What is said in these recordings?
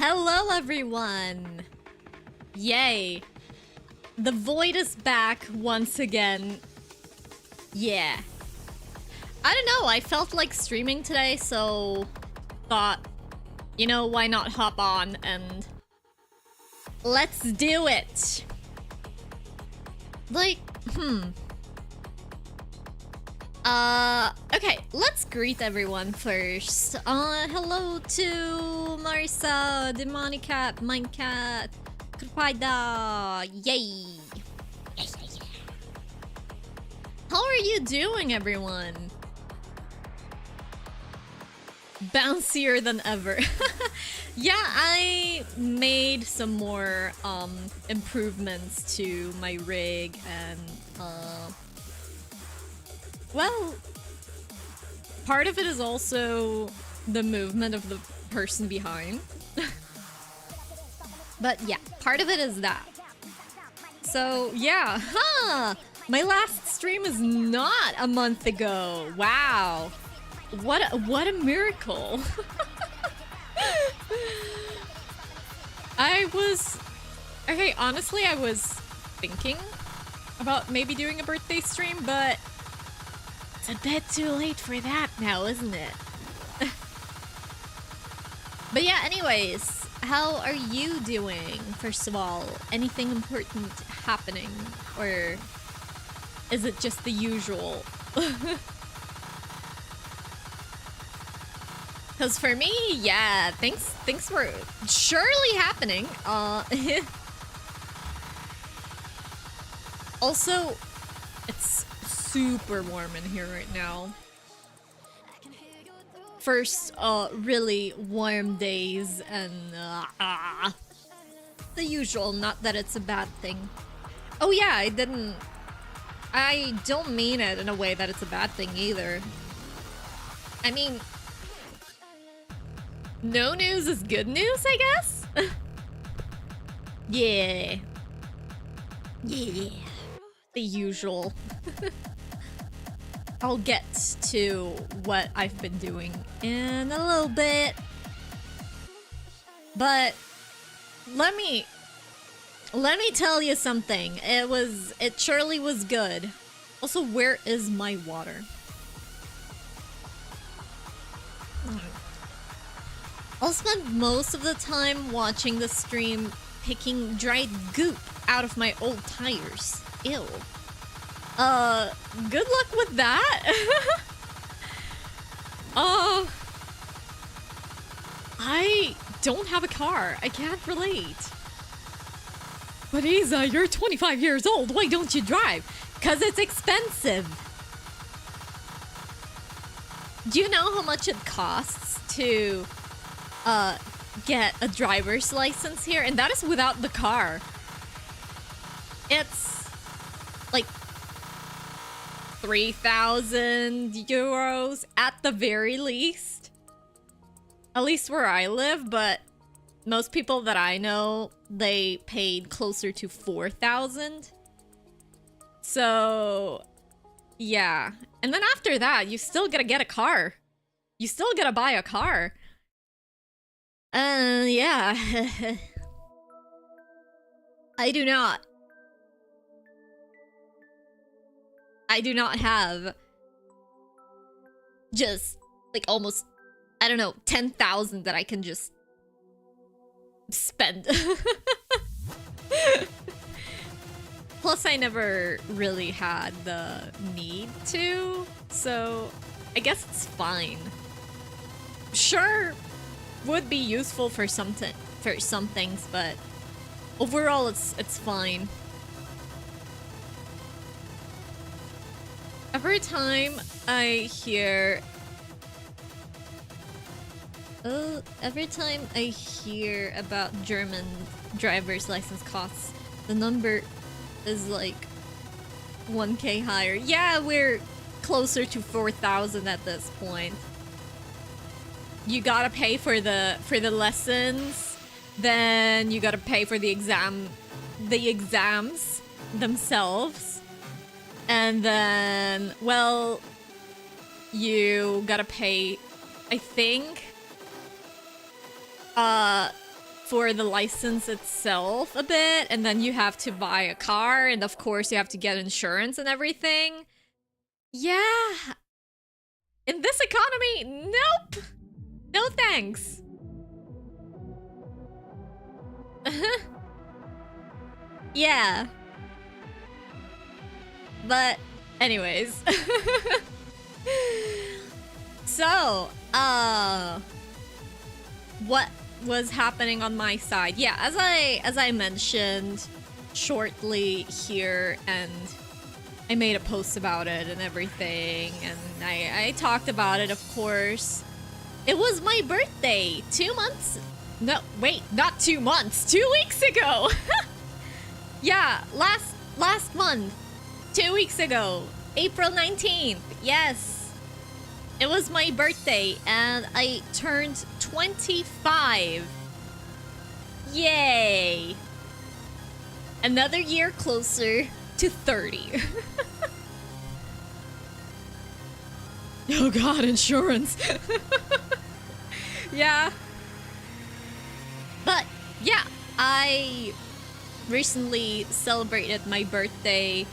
Hello, everyone! Yay! The Void is back once again. Yeah. I don't know, I felt like streaming today, so thought, you know, why not hop on and let's do it! Like, okay, let's greet everyone first. Hello to Marisa, Demonicat, Minecat, Krupida, yay! How are you doing, everyone? Bouncier than ever. Yeah, I made some more improvements to my rig and well, part of it is also the movement of the person behind. But yeah, part of it is that. So yeah, my last stream is not a month ago. Wow. What a miracle. Okay, honestly, I was thinking about maybe doing a birthday stream, but it's a bit too late for that now, isn't it? But yeah, anyways, how are you doing? First of all, anything important happening, or is it just the usual? Because for me, yeah, things were surely happening. Also, it's super warm in here right now. First, really warm days and the usual. Not that it's a bad thing. Oh yeah, I don't mean it in a way that it's a bad thing either. I mean, no news is good news, I guess? Yeah. Yeah. The usual. I'll get to what I've been doing in a little bit. But let me tell you something. It surely was good. Also, where is my water? I'll spend most of the time watching the stream picking dried goop out of my old tires. Ew. Good luck with that. I don't have a car. I can't relate. But Isa, you're 25 years old. Why don't you drive? 'Cause it's expensive. Do you know how much it costs to get a driver's license here? And that is without the car. It's like 3,000 euros at the very least. At least where I live, but most people that I know, they paid closer to 4,000. So, yeah. And then after that, you still gotta get a car. You still gotta buy a car. Yeah. I do not have just like almost, I don't know, 10,000 that I can just spend. Plus, I never really had the need to, so I guess it's fine. Sure, would be useful for some things, but overall, it's fine. Every time I hear about German driver's license costs, the number is like 1K higher. Yeah, we're closer to 4,000 at this point. You gotta pay for the lessons, then you gotta pay for the exams themselves, and then, well, you gotta pay, I think, for the license itself a bit, and then you have to buy a car, and of course you have to get insurance and everything. Yeah. In this economy, nope. No thanks. Yeah. But anyways. So, what was happening on my side? Yeah, as I mentioned shortly here, and I made a post about it and everything, and I talked about it, of course. It was my birthday 2 months. No, wait, not 2 months. 2 weeks ago. Yeah, last month. 2 weeks ago. April 19th. Yes. It was my birthday and I turned 25. Yay. Another year closer to 30. Oh god, insurance. Yeah. But yeah, I recently celebrated my birthday.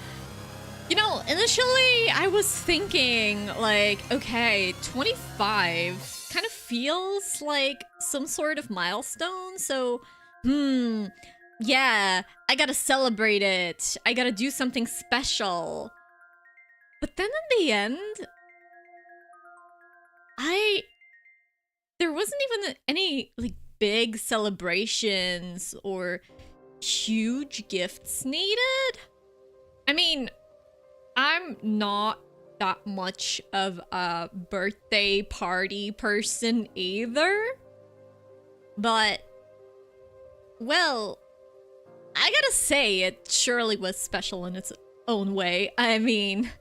You know, initially I was thinking like, okay, 25 kind of feels like some sort of milestone. So, yeah, I gotta celebrate it. I gotta do something special. But then in the end, there wasn't even any like big celebrations or huge gifts needed. I mean, I'm not that much of a birthday party person either. But, well, I gotta say it surely was special in its own way. I mean,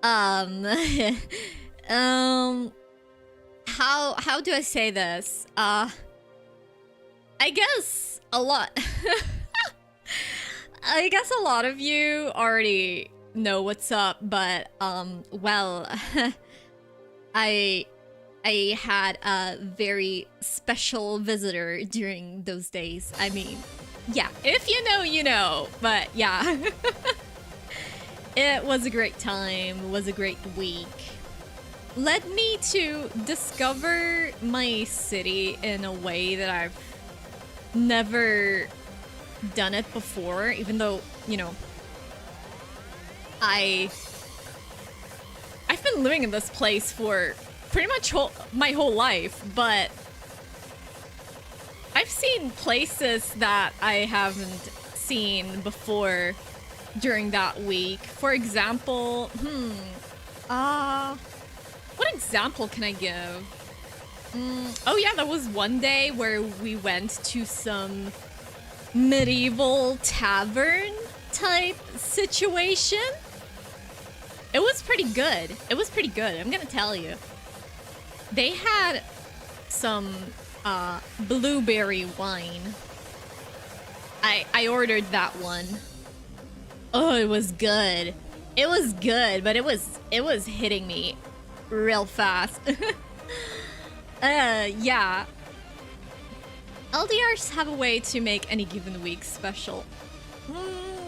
how do I say this? I guess a lot. I guess a lot of you already know what's up, but well, I had a very special visitor during those days. I mean, yeah, if you know, you know. But yeah, it was a great time. It was a great week. Led me to discover my city in a way that I've never done it before, even though, you know, I've been living in this place for pretty much my whole life, but I've seen places that I haven't seen before during that week. For example, what example can I give? Oh yeah, there was one day where we went to some medieval tavern type situation. It was pretty good. It was pretty good, I'm gonna tell you. They had some blueberry wine. I ordered that one. Oh, it was good. It was good, but it was hitting me real fast. Yeah. LDRs have a way to make any given week special.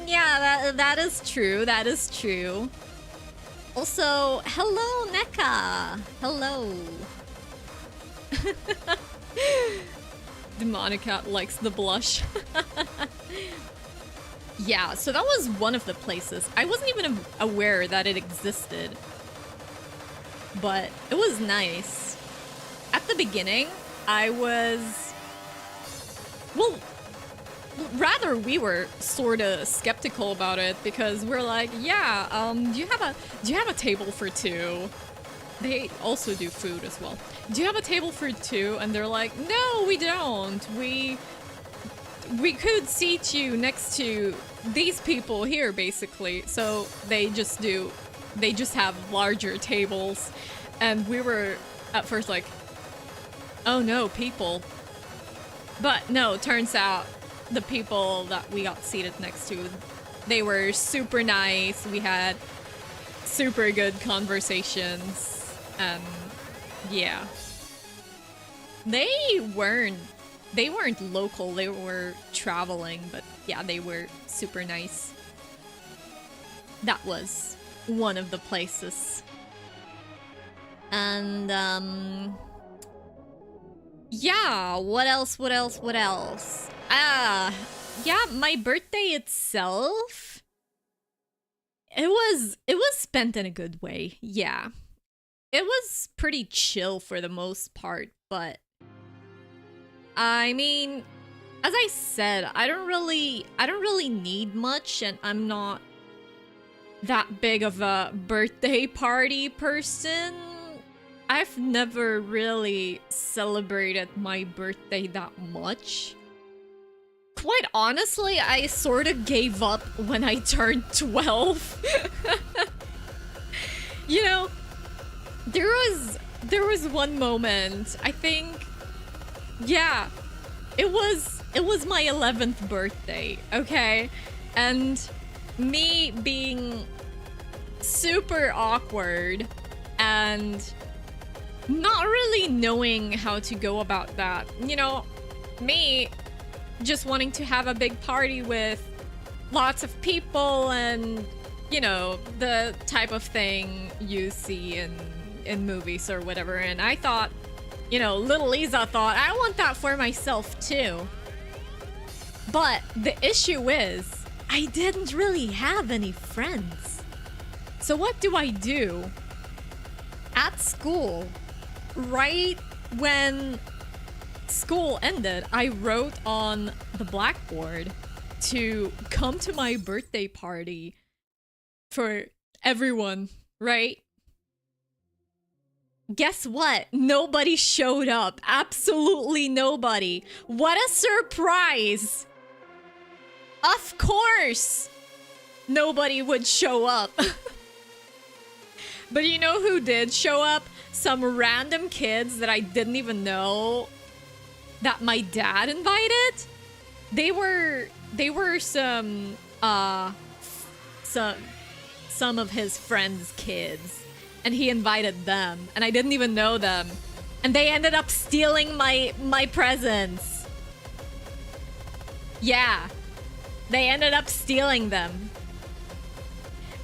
Yeah, that is true. That is true. Also, hello, Neka. Hello. Demonicat likes the blush. Yeah, so that was one of the places. I wasn't even aware that it existed. But it was nice. At the beginning, I was... Well, rather we were sort of skeptical about it because we're like, yeah, do you have a table for two? They also do food as well. Do you have a table for two? And they're like, no, we don't. We could seat you next to these people here, basically. So they just have larger tables. And we were at first like, oh no, people. But no, turns out the people that we got seated next to, they were super nice. We had super good conversations. And yeah. They weren't They weren't local, they were traveling, but yeah, they were super nice. That was one of the places. And, yeah, what else? Yeah, my birthday itself, it was spent in a good way, yeah. It was pretty chill for the most part, but I mean, as I said, I don't really need much, and I'm not that big of a birthday party person. I've never really celebrated my birthday that much. Quite honestly, I sort of gave up when I turned 12. You know, there was one moment, I think, yeah, it was my 11th birthday, okay? And me being super awkward and not really knowing how to go about that. You know, me just wanting to have a big party with lots of people and, you know, the type of thing you see in movies or whatever. And I thought, you know, little Lisa thought, I want that for myself too. But the issue is, I didn't really have any friends. So what do? At school, right when school ended, I wrote on the blackboard to come to my birthday party for everyone, right? Guess what? Nobody showed up. Absolutely nobody. What a surprise! Of course, nobody would show up. But you know who did show up? Some random kids that I didn't even know that my dad invited. They were some of his friends' kids, and he invited them, and I didn't even know them, and they ended up stealing my presents. Yeah, they ended up stealing them.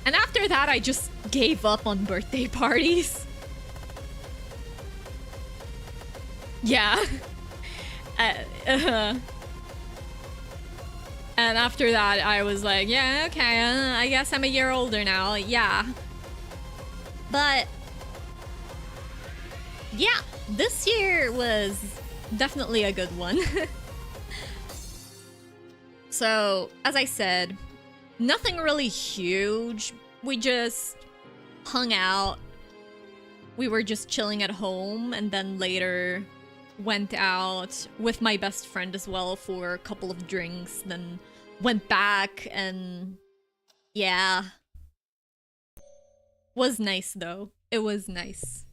And after that, I just gave up on birthday parties. Yeah. And after that, I was like, yeah, okay, I guess I'm a year older now, yeah. But, yeah, this year was definitely a good one. So, as I said, nothing really huge. We just hung out. We were just chilling at home, and then later went out with my best friend as well for a couple of drinks, then went back, and yeah. Was nice though. It was nice.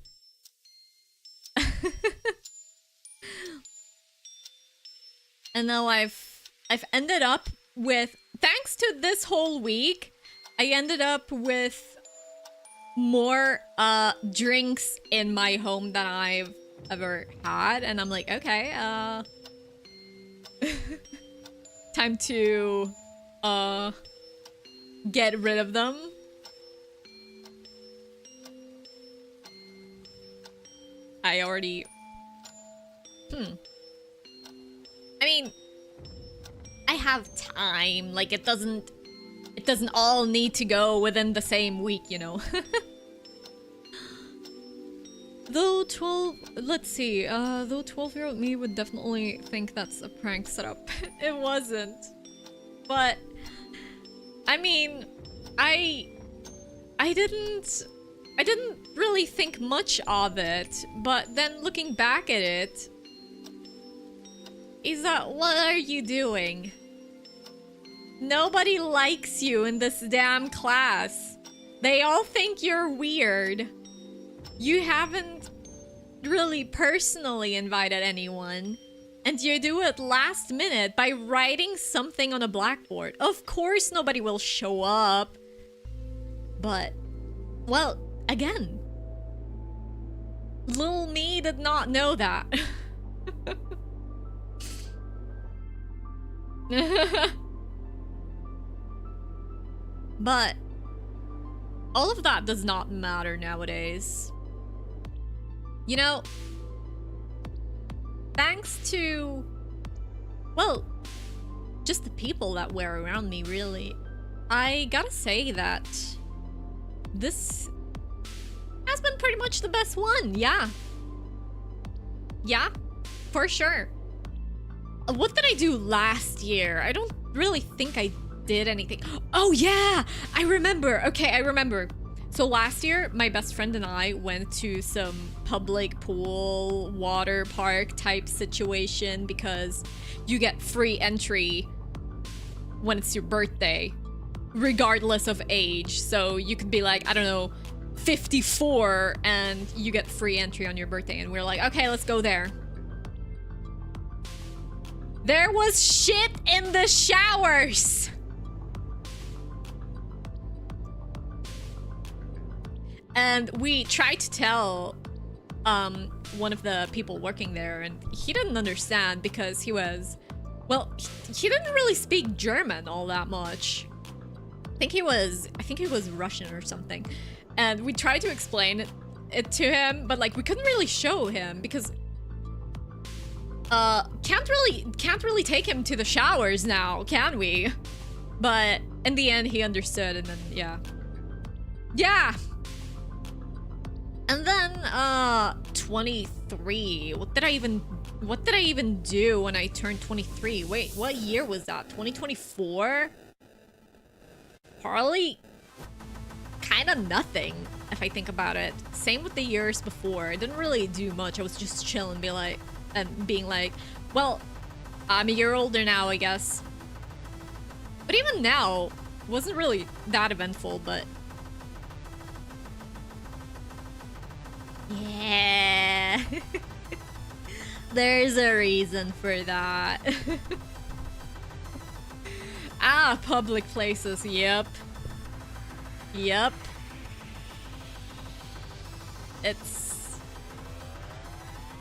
And now I've ended up with, thanks to this whole week, I ended up with more drinks in my home than I've ever had, and I'm like, okay, time to get rid of them. I already I mean, I have time. Like, it doesn't all need to go within the same week, you know. Though 12-year-old me would definitely think that's a prank setup. It wasn't. But I mean, I didn't really think much of it, but then looking back at it, is that, what are you doing? Nobody likes you in this damn class. They all think you're weird. You haven't really personally invited anyone, and you do it last minute by writing something on a blackboard. Of course nobody will show up. But, well, again, little me did not know that. But all of that does not matter nowadays. You know, thanks to, well, just the people that were around me, really. I gotta say that this has been pretty much the best one, yeah. Yeah, for sure. What did I do last year? I don't really think I did anything. Oh yeah, I remember. Okay, I remember. So last year, my best friend and I went to some public pool, water park type situation because you get free entry when it's your birthday, regardless of age. So you could be like, I don't know, 54 and you get free entry on your birthday. And we're like, okay, let's go there. There was shit in the showers. And we tried to tell one of the people working there, and he didn't understand because he was, well, he didn't really speak German all that much. I think he was Russian or something. And we tried to explain it to him, but like we couldn't really show him because can't really take him to the showers now, can we? But in the end he understood, and then yeah. And then 23. What did I even do when I turned 23? Wait, what year was that? 2024? Probably kind of nothing if I think about it. Same with the years before. I didn't really do much. I was just chilling, being like, well, I'm a year older now, I guess. But even now, it wasn't really that eventful, but yeah. There's a reason for that. Ah, public places, yep. It's...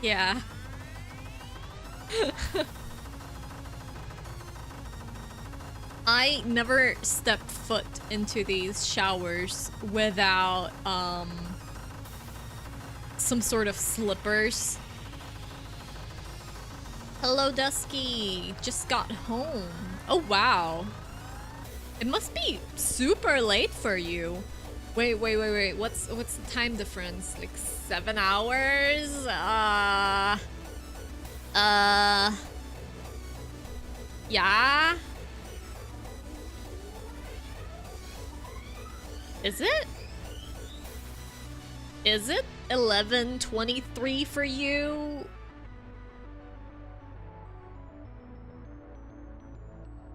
yeah. I never stepped foot into these showers without, some sort of slippers. Hello, Dusky. Just got home. Oh, wow. It must be super late for you. Wait. What's the time difference? Like 7 hours? Yeah? Is it 11:23 for you?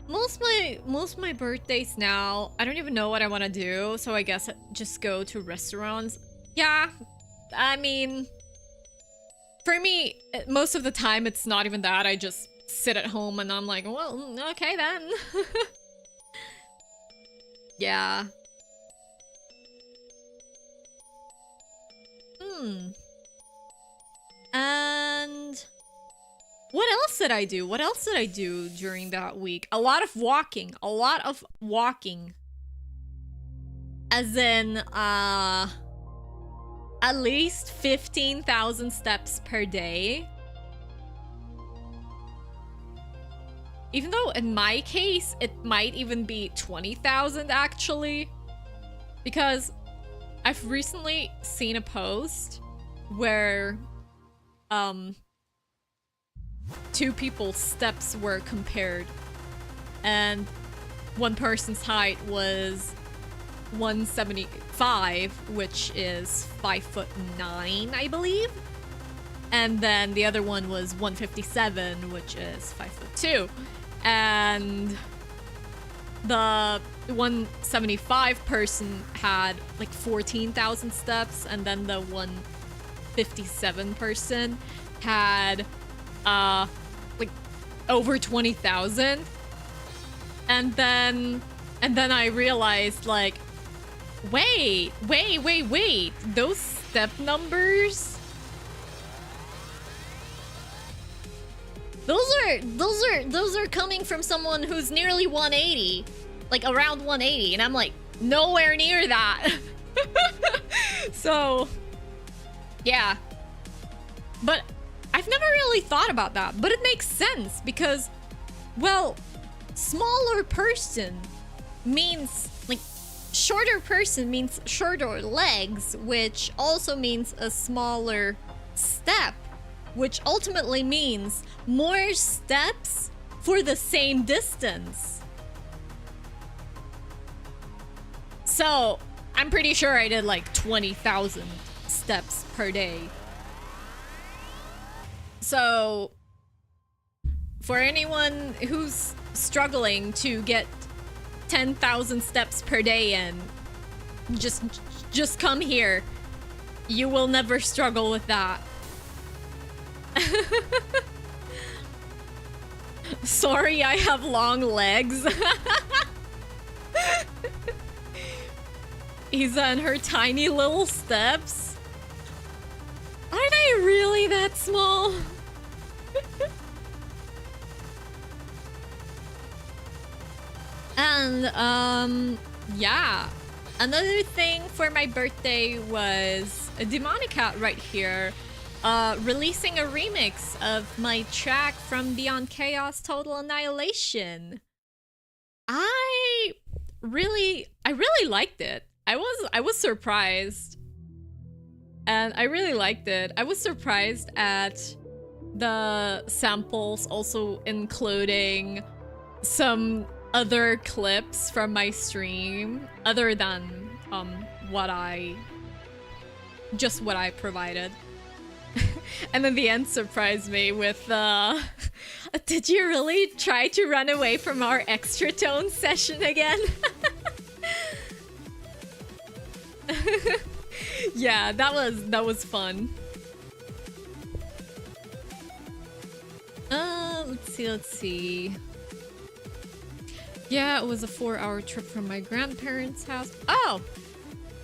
Most of my birthdays now, I don't even know what I want to do, so I guess I just go to restaurants. Yeah, I mean, for me, most of the time it's not even that. I just sit at home and I'm like, well, okay then. Yeah. And what else did I do? What else did I do during that week? A lot of walking. As in, at least 15,000 steps per day. Even though in my case, it might even be 20,000 actually. Because I've recently seen a post where, two people's steps were compared, and one person's height was 175, which is 5'9", I believe, and then the other one was 157, which is 5'2", and the 175 person had like 14,000 steps, and then the 157 person had like over 20,000. And then I realized, like, wait, those step numbers Those are coming from someone who's nearly 180. Like around 180, and I'm like nowhere near that. So yeah. But I've never really thought about that, but it makes sense because, well, smaller person means, like, shorter person means shorter legs, which also means a smaller step, which ultimately means more steps for the same distance. So, I'm pretty sure I did like 20,000 steps per day. So, for anyone who's struggling to get 10,000 steps per day in, just come here. You will never struggle with that. Sorry, I have long legs. Isa and her tiny little steps. Are they really that small? And, yeah. Another thing for my birthday was a Demonic Cat right here, releasing a remix of my track from Beyond Chaos Total Annihilation. I really liked it. I was surprised. And I really liked it. I was surprised at the samples also including some other clips from my stream other than what I provided. And then the end surprised me with did you really try to run away from our extra tone session again? Yeah, that was fun. Let's see. Yeah, it was a 4-hour trip from my grandparents' house. Oh!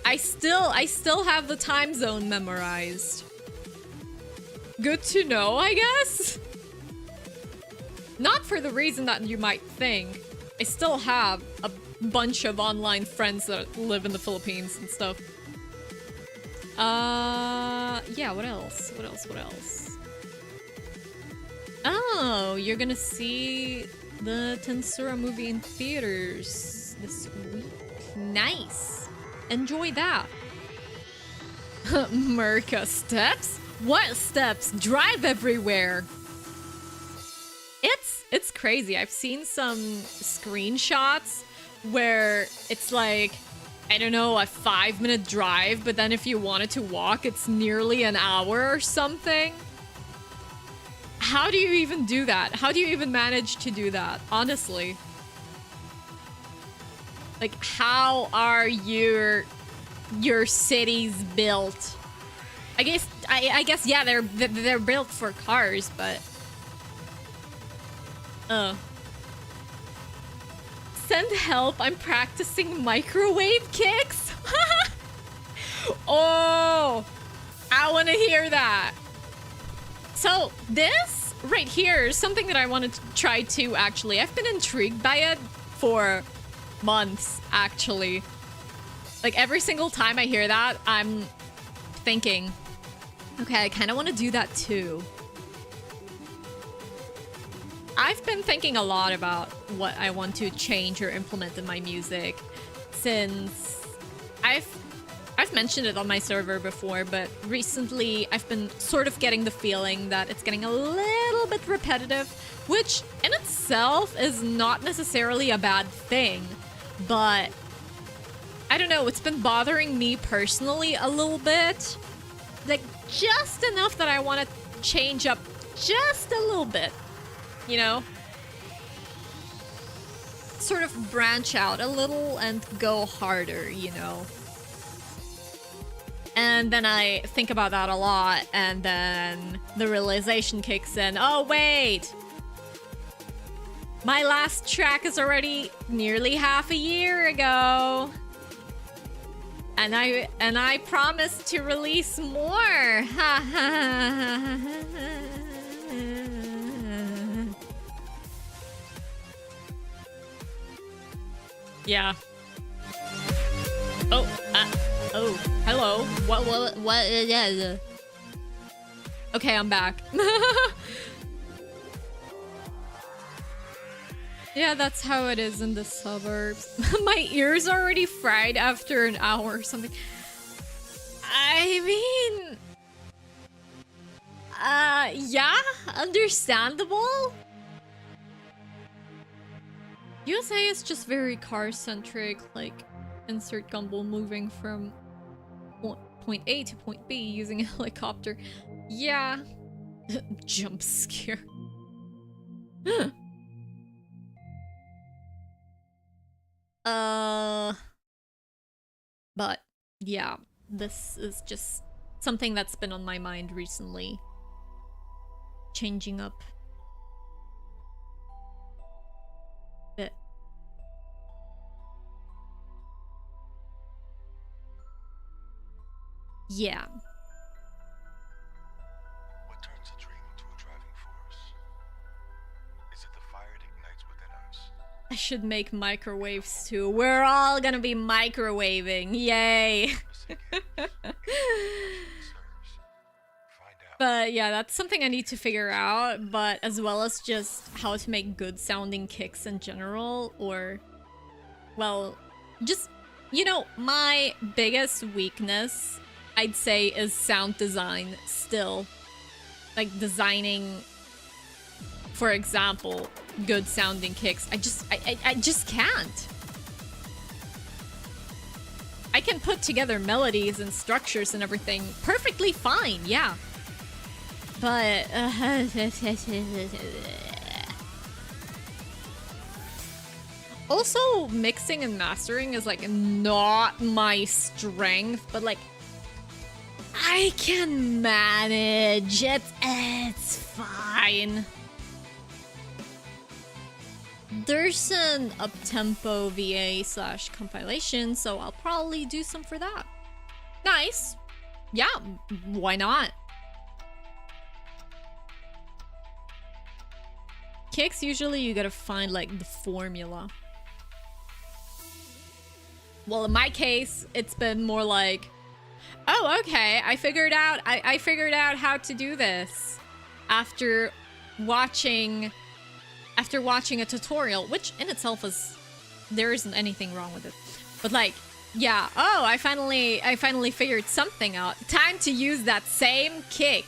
I still have the time zone memorized. Good to know, I guess? Not for the reason that you might think. I still have a bunch of online friends that live in the Philippines and stuff. Yeah, what else? What else? Oh, you're gonna see the Tensura movie in theaters this week. Nice. Enjoy that. Merca steps? What steps? Drive everywhere. It's crazy. I've seen some screenshots where it's like, I don't know, a 5-minute drive, but then if you wanted to walk, it's nearly an hour or something. How do you even do that? How do you even manage to do that? Honestly. Like, how are your cities built? I guess yeah, they're built for cars, but send help, I'm practicing microwave kicks. Oh, I want to hear that. So this right here is something that I wanted to try too, actually. I've been intrigued by it for months, actually. Like, every single time I hear that, I'm thinking, okay, I kind of want to do that too. I've been thinking a lot about what I want to change or implement in my music since I've mentioned it on my server before, but recently I've been sort of getting the feeling that it's getting a little bit repetitive, which in itself is not necessarily a bad thing, but I don't know, it's been bothering me personally a little bit. Like, just enough that I want to change up just a little bit, you know? Sort of branch out a little and go harder, you know? And then I think about that a lot, and then the realization kicks in. Oh, wait! My last track is already nearly half a year ago. And I promised to release more. Yeah. Oh, oh, hello. What, yeah. Okay, I'm back. Yeah, that's how it is in the suburbs. My ears are already fried after an hour or something. I mean... yeah, understandable. USA is just very car-centric, like, insert Gumball moving from point A to point B using a helicopter. Yeah. Jump scare. But yeah, this is just something that's been on my mind recently. Changing up a bit. Yeah. What turns a dream into a driving force? Is it the fire that ignites within us? I should make microwaves too. We're all gonna be microwaving. Yay. But yeah, that's something I need to figure out, but as well as just how to make good sounding kicks in general, or, well, just, you know, my biggest weakness, I'd say, is sound design still. Like designing, for example, good sounding kicks. I just can't. I can put together melodies and structures and everything perfectly fine, yeah. But also mixing and mastering is like not my strength, but like I can manage it. It's fine. There's an up-tempo VA/compilation, so I'll probably do some for that. Nice. Yeah, why not? Kicks, usually you gotta find like the formula. Well, in my case, it's been more like, oh, okay, I figured out how to do this after watching a tutorial, which in itself is, there isn't anything wrong with it. But like, yeah, oh, I finally figured something out. Time to use that same kick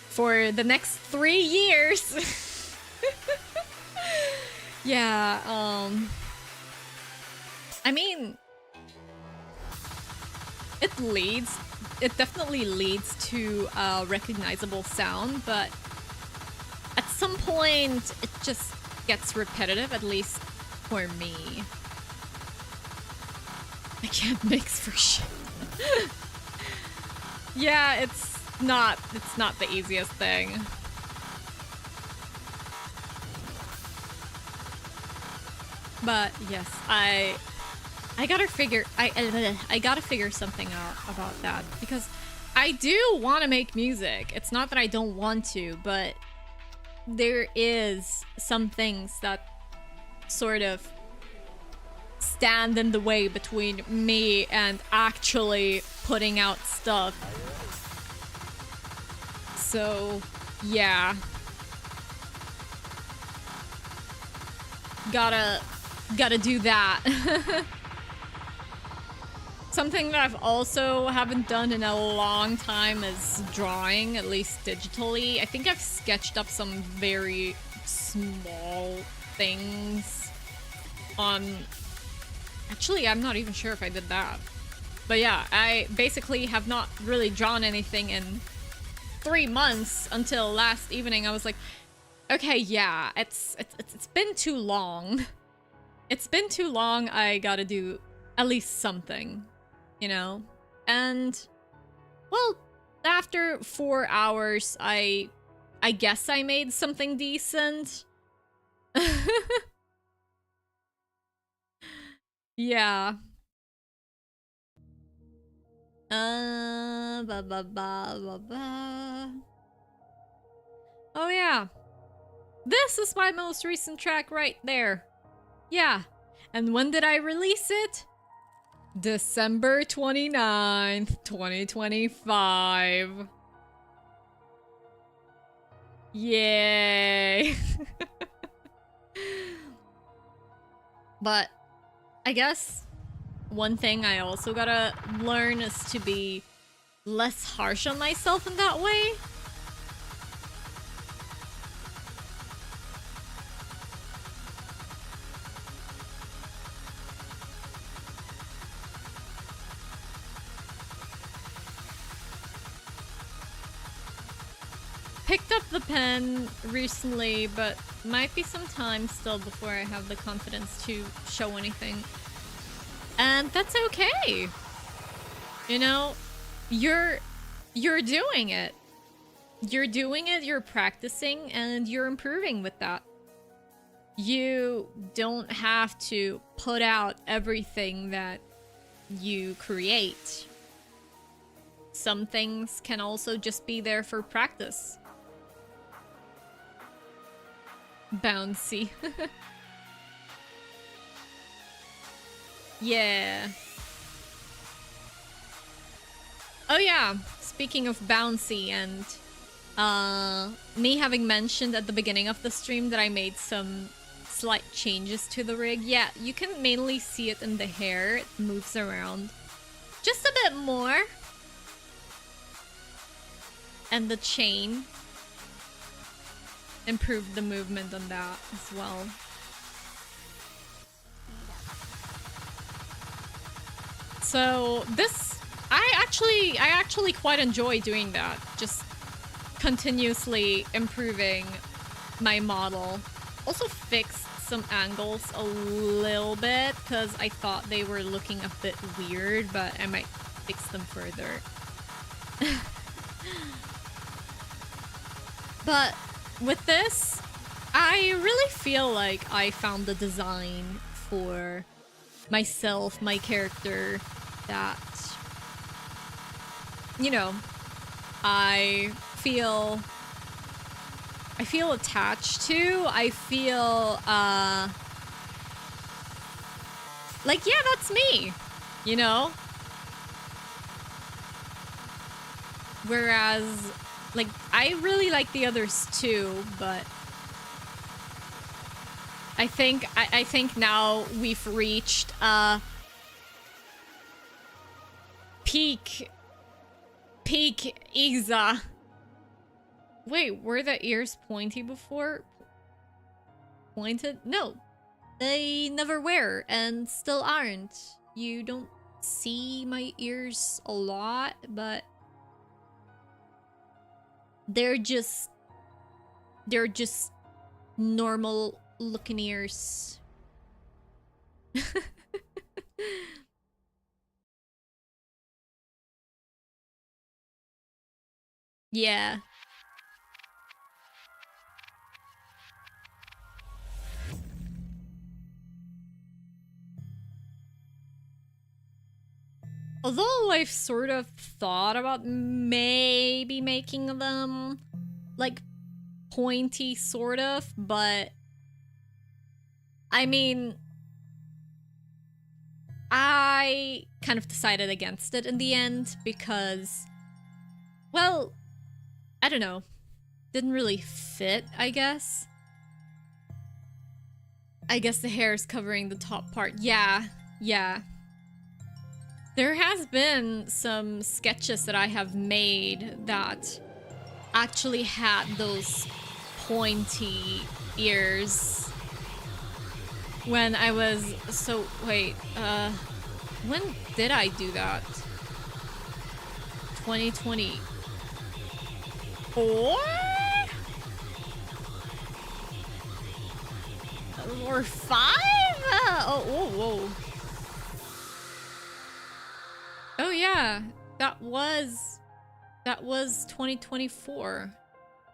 for the next 3 years. Yeah, I mean, it definitely leads to a recognizable sound, but at some point it just gets repetitive, at least for me. I can't mix for shit. Yeah, it's not the easiest thing. But yes, I gotta figure something out about that, because I do want to make music. It's not that I don't want to, but there is some things that sort of stand in the way between me and actually putting out stuff. So, yeah. Gotta do that. Something that I've also haven't done in a long time is drawing, at least digitally. I think I've sketched up some very small things on... Actually, I'm not even sure if I did that. But yeah, I basically have not really drawn anything in 3 months until last evening. I was like, okay, yeah, it's been too long. It's been too long. I gotta do at least something, you know? And, well, after 4 hours, I guess I made something decent. Yeah. Oh yeah. This is my most recent track right there. Yeah. And when did I release it? December 29th, 2025. Yay! But I guess one thing I also gotta learn is to be less harsh on myself in that way. Picked up the pen recently, but might be some time still before I have the confidence to show anything. And that's okay. You know, you're doing it. You're doing it, you're practicing, and you're improving with that. You don't have to put out everything that you create. Some things can also just be there for practice. Bouncy. Yeah. Oh yeah, speaking of bouncy and me having mentioned at the beginning of the stream that I made some slight changes to the rig. Yeah, you can mainly see it in the hair. It moves around just a bit more. And the chain. Improved the movement on that as well. So this, I actually quite enjoy doing that. Just continuously improving my model. Also fixed some angles a little bit because I thought they were looking a bit weird, but I might fix them further. But with this, I really feel like I found the design for myself, my character, that, you know, I feel attached to. I feel like, yeah, that's me, you know? Whereas, like, I really like the others too, but I think now we've reached peak Iza. Wait, were the ears pointy before? Pointed? No, they never were and still aren't. You don't see my ears a lot, but they're just normal looking ears. Yeah. Although I've sort of thought about maybe making them like pointy sort of, but I mean, I kind of decided against it in the end because, well, I don't know, didn't really fit, I guess. I guess the hair is covering the top part. Yeah. There has been some sketches that I have made that actually had those pointy ears when I was, so wait, when did I do that? 2024? Or 5? Whoa. Oh yeah, that was 2024.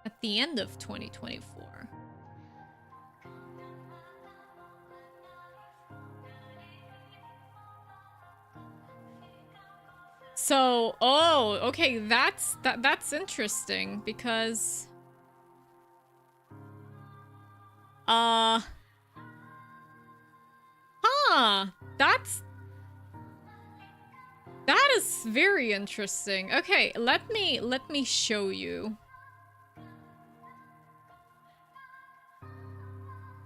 At the end of 2024. So, oh, okay, that's interesting because Huh. That is very interesting. Okay, let me show you.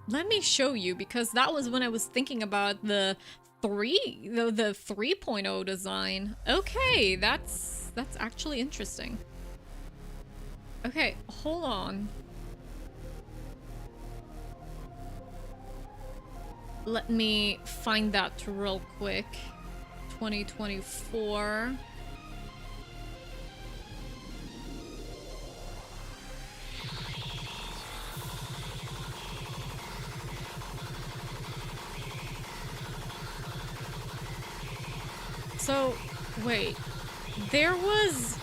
Let me show you, because that was when I was thinking about the 3.0 design. Okay, that's actually interesting. Okay, hold on. Let me find that real quick. 2024. So, wait. There was...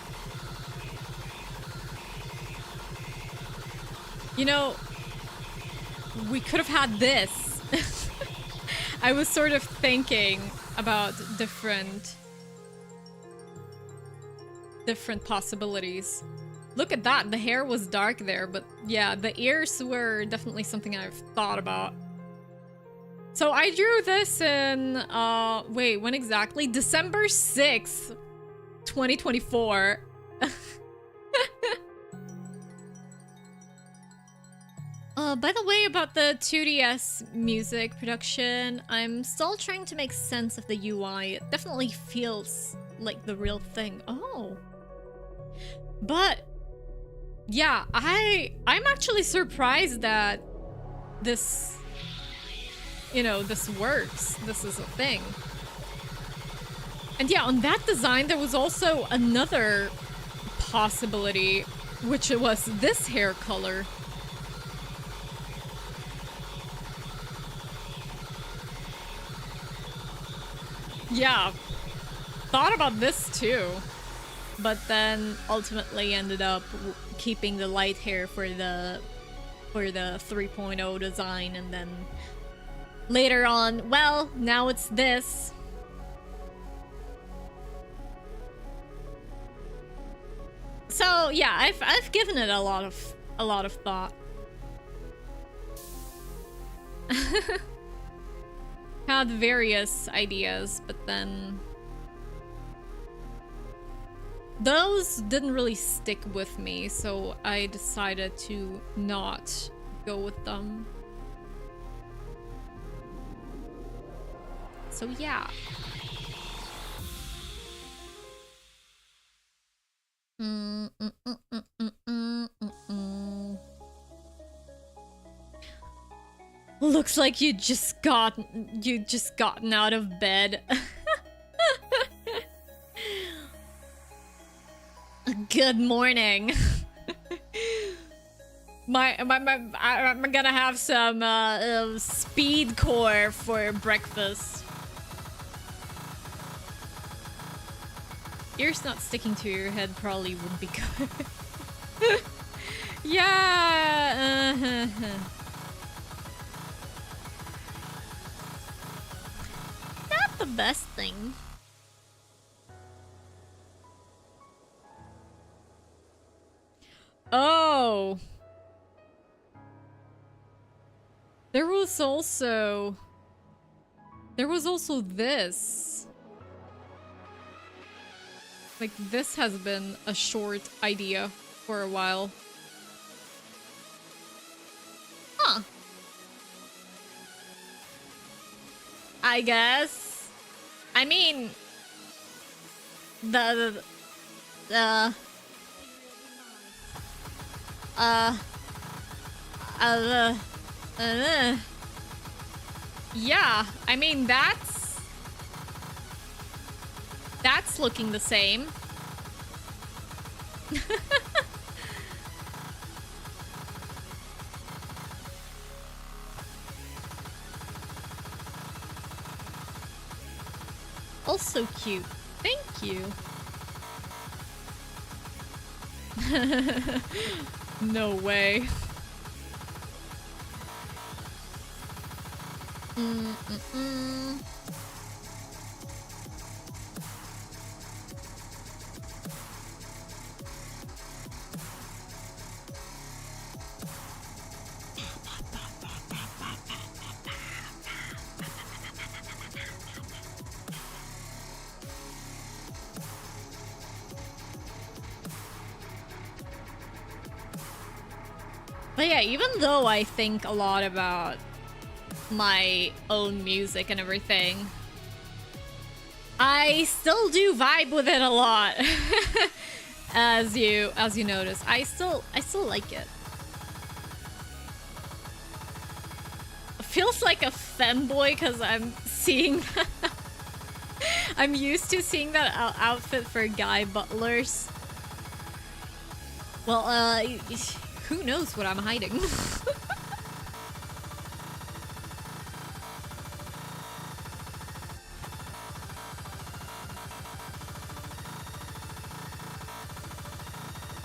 You know, we could have had this. I was sort of thinking about different possibilities. Look at that, the hair was dark there, but yeah, the ears were definitely something I've thought about. So I drew this in, wait, when exactly? December 6th, 2024. By the way, about the 2DS music production, I'm still trying to make sense of the UI. It definitely feels like the real thing. Oh. But, yeah, I'm actually surprised that this, you know, this works. This is a thing. And yeah, on that design, there was also another possibility, which was this hair color. Yeah, thought about this too, but then ultimately ended up keeping the light hair for the 3.0 design, and then later on, well, now it's this. So yeah, I've given it a lot of thought. Had various ideas, but then those didn't really stick with me, so I decided to not go with them. So yeah. Looks like you just gotten out of bed. Good morning. I'm gonna have some speed core for breakfast. Ears not sticking to your head probably would be good. Yeah. Not the best thing. Oh. There was also this. Like, this has been a short idea for a while. Huh. I guess. I mean, yeah, I mean, that's looking the same. Also cute. Thank you. No way. But yeah, even though I think a lot about my own music and everything, I still do vibe with it a lot. as you notice. I still like it. Feels like a femboy because I'm seeing I'm used to seeing that outfit for guy butlers. Well, who knows what I'm hiding?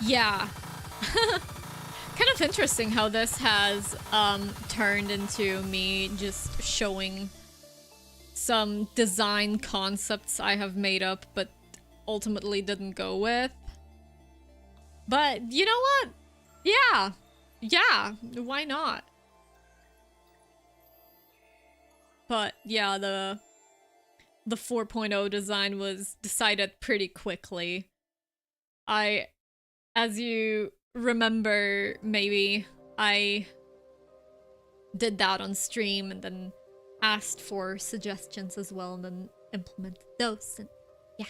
Yeah. Kind of interesting how this has turned into me just showing some design concepts I have made up but ultimately didn't go with. But you know what? Yeah. Yeah, why not? But yeah, the 4.0 design was decided pretty quickly. As you remember, maybe I did that on stream and then asked for suggestions as well and then implemented those, and yeah.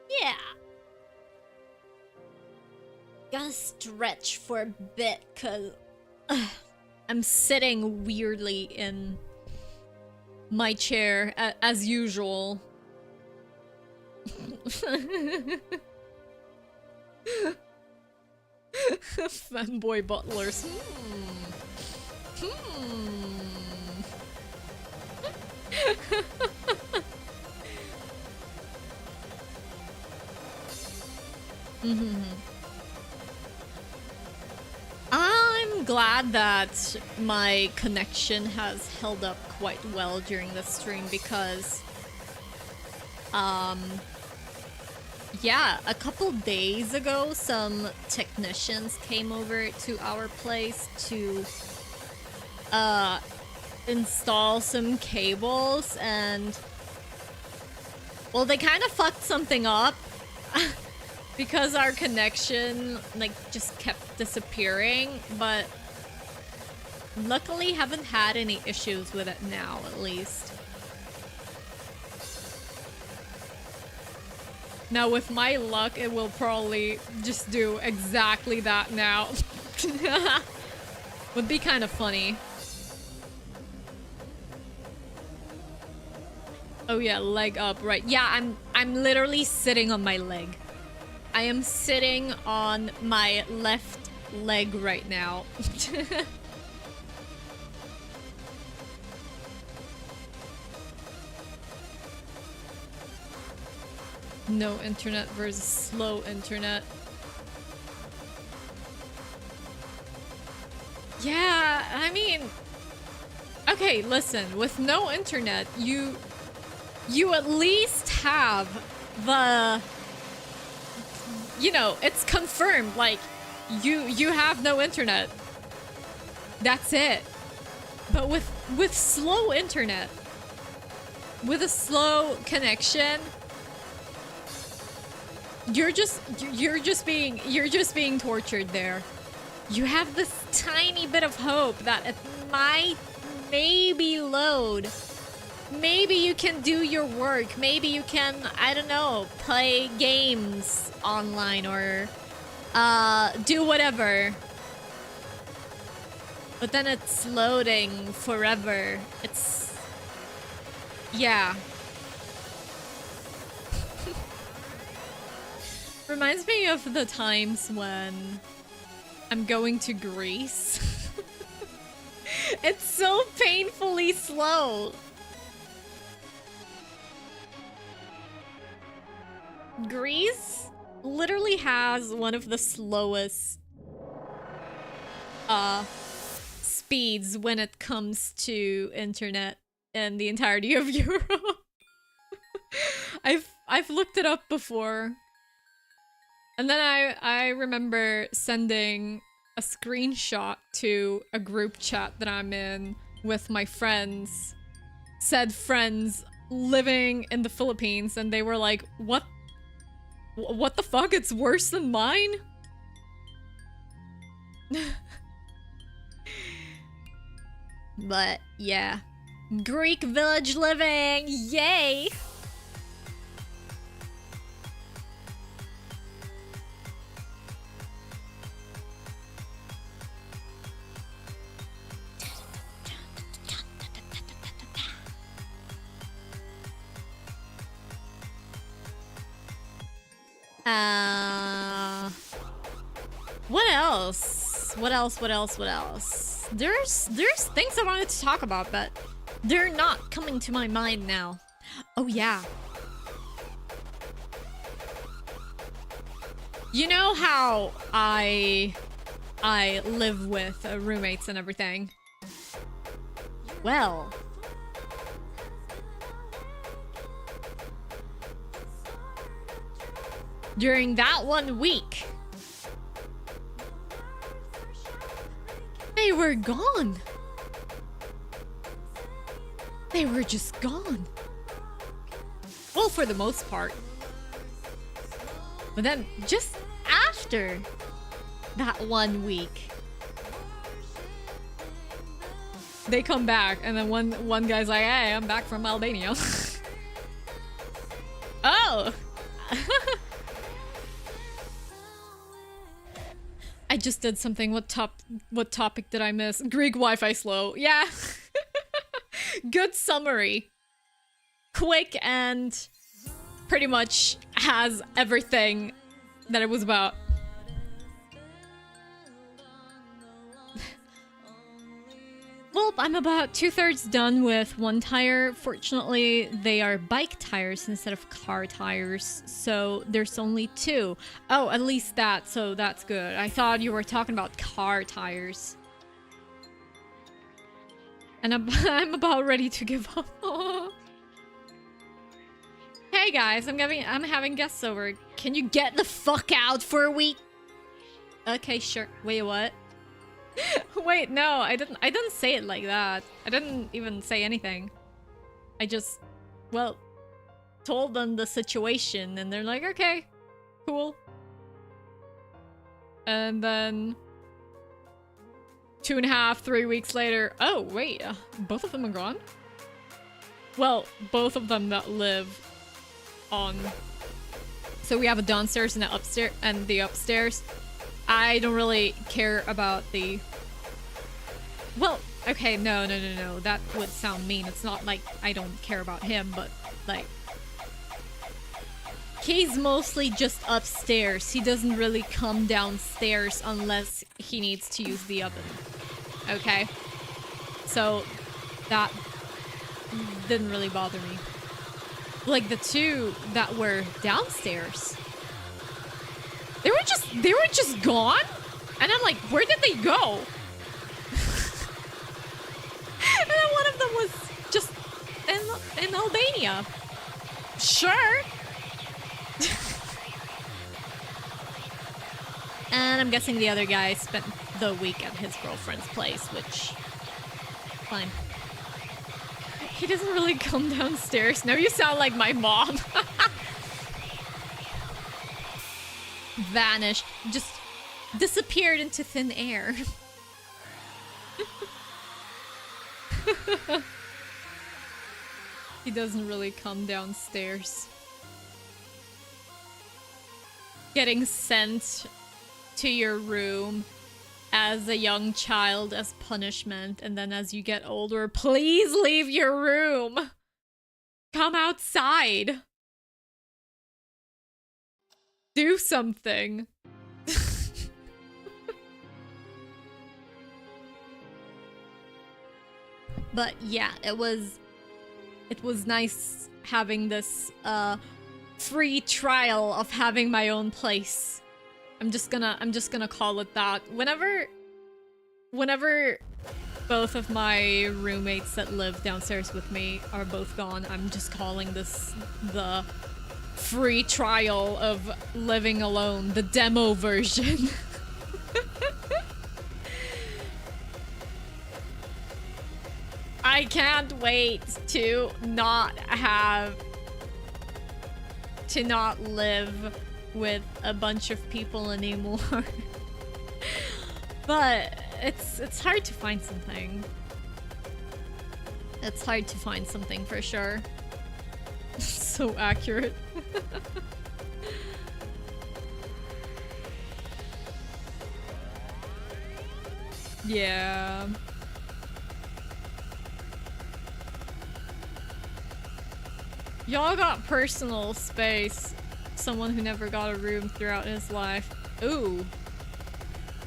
Yeah. Gotta stretch for a bit because I'm sitting weirdly in my chair as usual. Fanboy butlers. I'm glad that my connection has held up quite well during the stream because yeah, a couple days ago some technicians came over to our place to install some cables, and well, they kind of fucked something up because our connection like just kept disappearing, but luckily haven't had any issues with it now, at least. Now with my luck, it will probably just do exactly that now. Would be kind of funny. Oh yeah, leg up, right. Yeah, I'm literally sitting on my leg. I am sitting on my left leg right now. No internet versus slow internet. Yeah, I mean, okay, listen, with no internet, you at least have the, you know, it's confirmed, like, you have no internet. That's it. But with slow internet, with a slow connection, you're just being tortured there. You have this tiny bit of hope that it might maybe load. Maybe you can do your work. Maybe you can, I don't know, play games online or do whatever. But then it's loading forever. It's, yeah. Reminds me of the times when I'm going to Greece. It's so painfully slow. Greece literally has one of the slowest speeds when it comes to internet in the entirety of Europe. I've looked it up before. And then I remember sending a screenshot to a group chat that I'm in with my friends, said friends living in the Philippines, and they were like, what the fuck? It's worse than mine? But yeah, Greek village living, yay! What else? What else? There's things I wanted to talk about, but they're not coming to my mind now. Oh yeah. You know how I live with roommates and everything? Well, during that 1 week, they were gone. They were just gone. Well, for the most part. But then, just after that 1 week, they come back, and then one guy's like, "Hey, I'm back from Albania." Oh! I just did something. What topic did I miss? Greek Wi-Fi slow. Yeah. Good summary. Quick and pretty much has everything that it was about. Well, I'm about 2/3 done with one tire. Fortunately, they are bike tires instead of car tires, so there's only 2. Oh, at least that, so that's good. I thought you were talking about car tires. And I'm about ready to give up. Hey guys, I'm having guests over. Can you get the fuck out for a week? Okay, sure. Wait, what? Wait, no, I didn't say it like that. I didn't even say anything. I just, well, told them the situation, and they're like, okay, cool. And then 2.5, 3 weeks later, oh wait, both of them are gone? Well, both of them that live on, so we have a downstairs and an upstairs, and the upstairs, I don't really care about the... Well, okay, no. That would sound mean. It's not like I don't care about him, but, like... He's mostly just upstairs. He doesn't really come downstairs unless he needs to use the oven. Okay? So, that didn't really bother me. Like, the 2 that were downstairs... They were just gone? And I'm like, where did they go? And then one of them was just in Albania. Sure. And I'm guessing the other guy spent the week at his girlfriend's place, which... Fine. He doesn't really come downstairs. Now you sound like my mom. Vanished. Just disappeared into thin air. He doesn't really come downstairs. Getting sent to your room as a young child as punishment, and then as you get older, please leave your room. Come outside. Do something. But yeah, it was nice having this free trial of having my own place. I'm just gonna call it that. Whenever both of my roommates that live downstairs with me are both gone, I'm just calling this the free trial of living alone, the demo version. I can't wait to not live with a bunch of people anymore. But it's hard to find something. It's hard to find something for sure. So accurate. Yeah. Y'all got personal space. Someone who never got a room throughout his life. Ooh.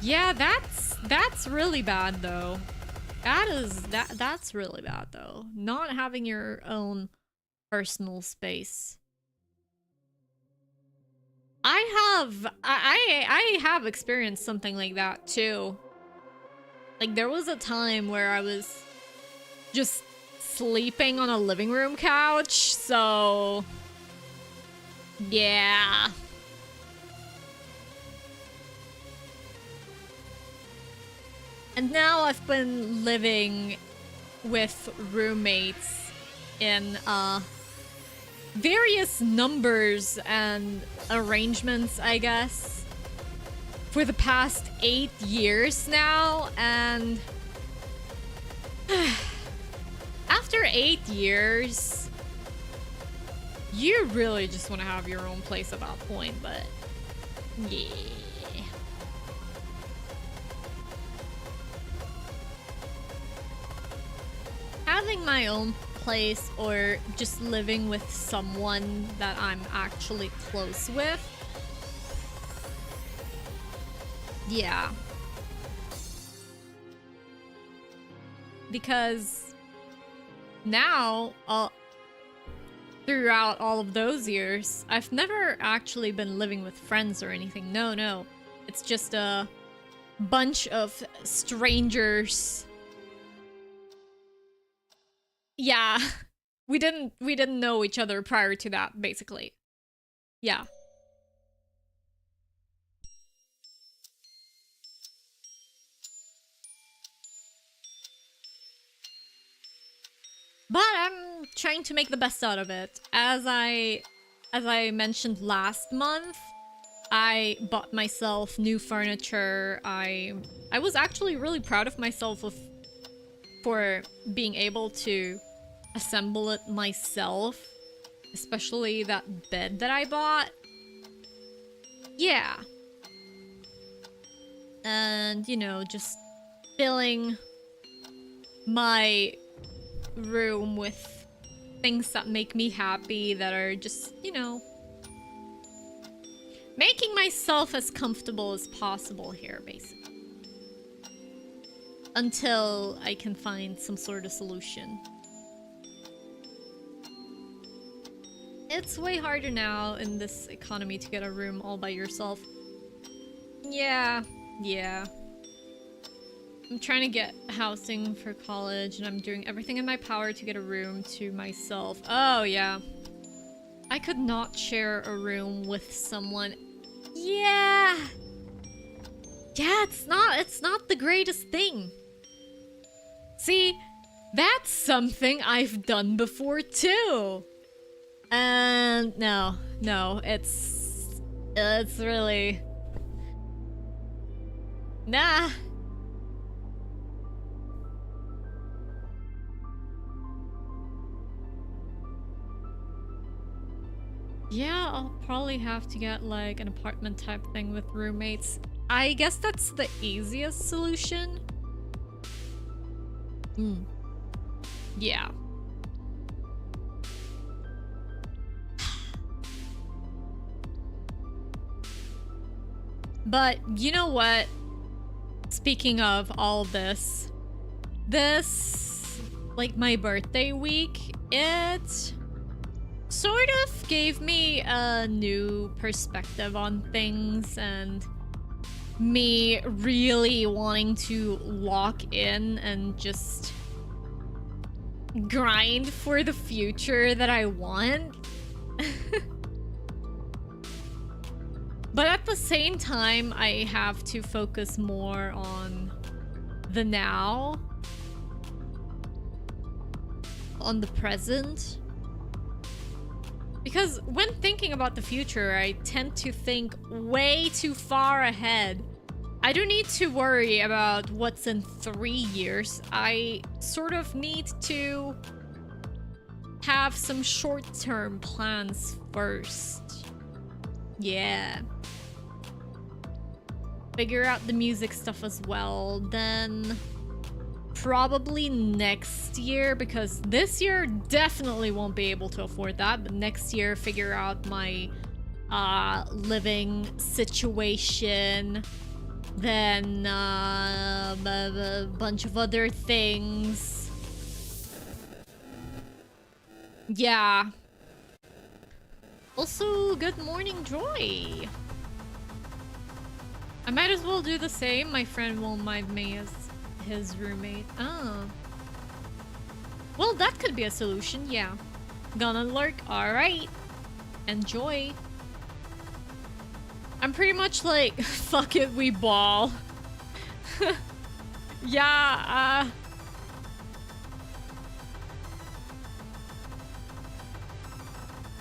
Yeah, that's really bad though. That's really bad though. Not having your own personal space. I have experienced something like that too. Like there was a time where I was just sleeping on a living room couch, so yeah. And now I've been living with roommates in various numbers and arrangements, I guess, for the past 8 years now, and after 8 years, you really just want to have your own place at that point, but yeah. Having my own place or just living with someone that I'm actually close with, yeah. Because now, throughout all of those years, I've never actually been living with friends or anything. No. It's just a bunch of strangers. Yeah. We didn't know each other prior to that, basically. Yeah. But I'm trying to make the best out of it. As I mentioned last month, I bought myself new furniture. I was actually really proud of myself for being able to assemble it myself, especially that bed that I bought. Yeah. And, you know, just filling my room with things that make me happy, that are just, you know, making myself as comfortable as possible here, basically. Until I can find some sort of solution. It's way harder now in this economy to get a room all by yourself. Yeah. I'm trying to get housing for college, and I'm doing everything in my power to get a room to myself. Oh, yeah. I could not share a room with someone. Yeah. Yeah, it's not the greatest thing. See, that's something I've done before too. And no, it's really... Nah. Yeah, I'll probably have to get like an apartment type thing with roommates. I guess that's the easiest solution. Yeah. But you know what? Speaking of all this, like my birthday week, it sort of gave me a new perspective on things, and me really wanting to lock in and just grind for the future that I want. But at the same time, I have to focus more on the now. on the present. Because when thinking about the future, I tend to think way too far ahead. I don't need to worry about what's in 3 years. I sort of need to have some short-term plans first. Yeah. Figure out the music stuff as well. Then probably next year, because this year definitely won't be able to afford that, but next year figure out my living situation, then a bunch of other things. Yeah. Also, good morning, Joy. I might as well do the same. My friend won't mind me as his roommate. Oh. Well, that could be a solution, yeah. Gonna lurk, alright. Enjoy. I'm pretty much like, fuck it, we ball. Yeah,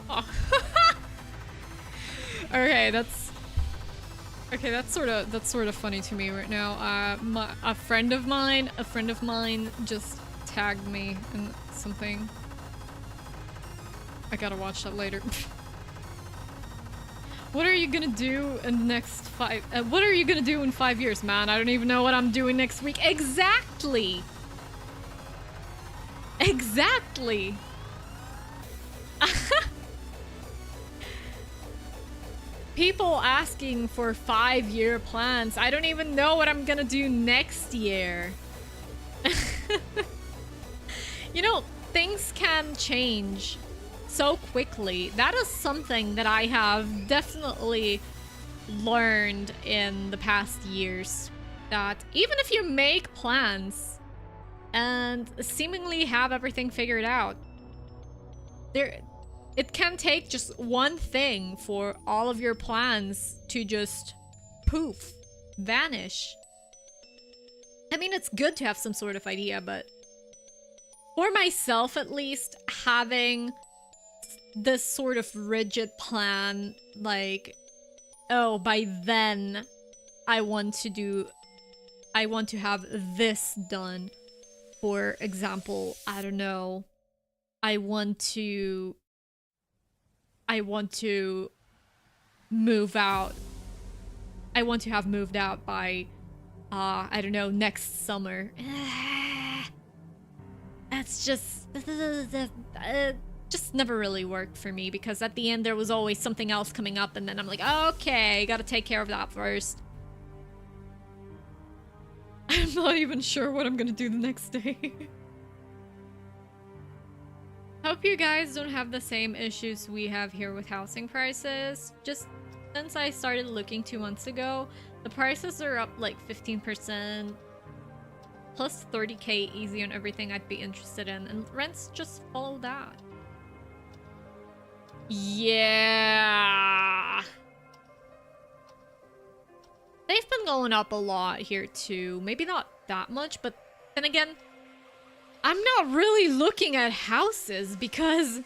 oh. Okay, that's sort of funny to me right now. A friend of mine just tagged me in something. I gotta watch that later. What are you gonna do in the next what are you gonna do in 5 years, man? I don't even know what I'm doing next week. Exactly. Exactly. People asking for 5-year plans. I don't even know what I'm gonna do next year. You know, things can change so quickly. That is something that I have definitely learned in the past years. That even if you make plans and seemingly have everything figured out, it can take just one thing for all of your plans to just poof, vanish. I mean, it's good to have some sort of idea, but for myself at least, having this sort of rigid plan, like, oh, by then I want to have this done. For example, I don't know, I want to move out. I want to have moved out by, I don't know, next summer. That's just never really worked for me, because at the end there was always something else coming up, and then I'm like, okay, gotta take care of that first. I'm not even sure what I'm gonna do the next day. Hope you guys don't have the same issues we have here with housing prices. Just since I started looking 2 months ago, the prices are up like 15%, plus 30k easy on everything I'd be interested in, and rents just follow that. Yeah. They've been going up a lot here too. Maybe not that much, but then again, I'm not really looking at houses because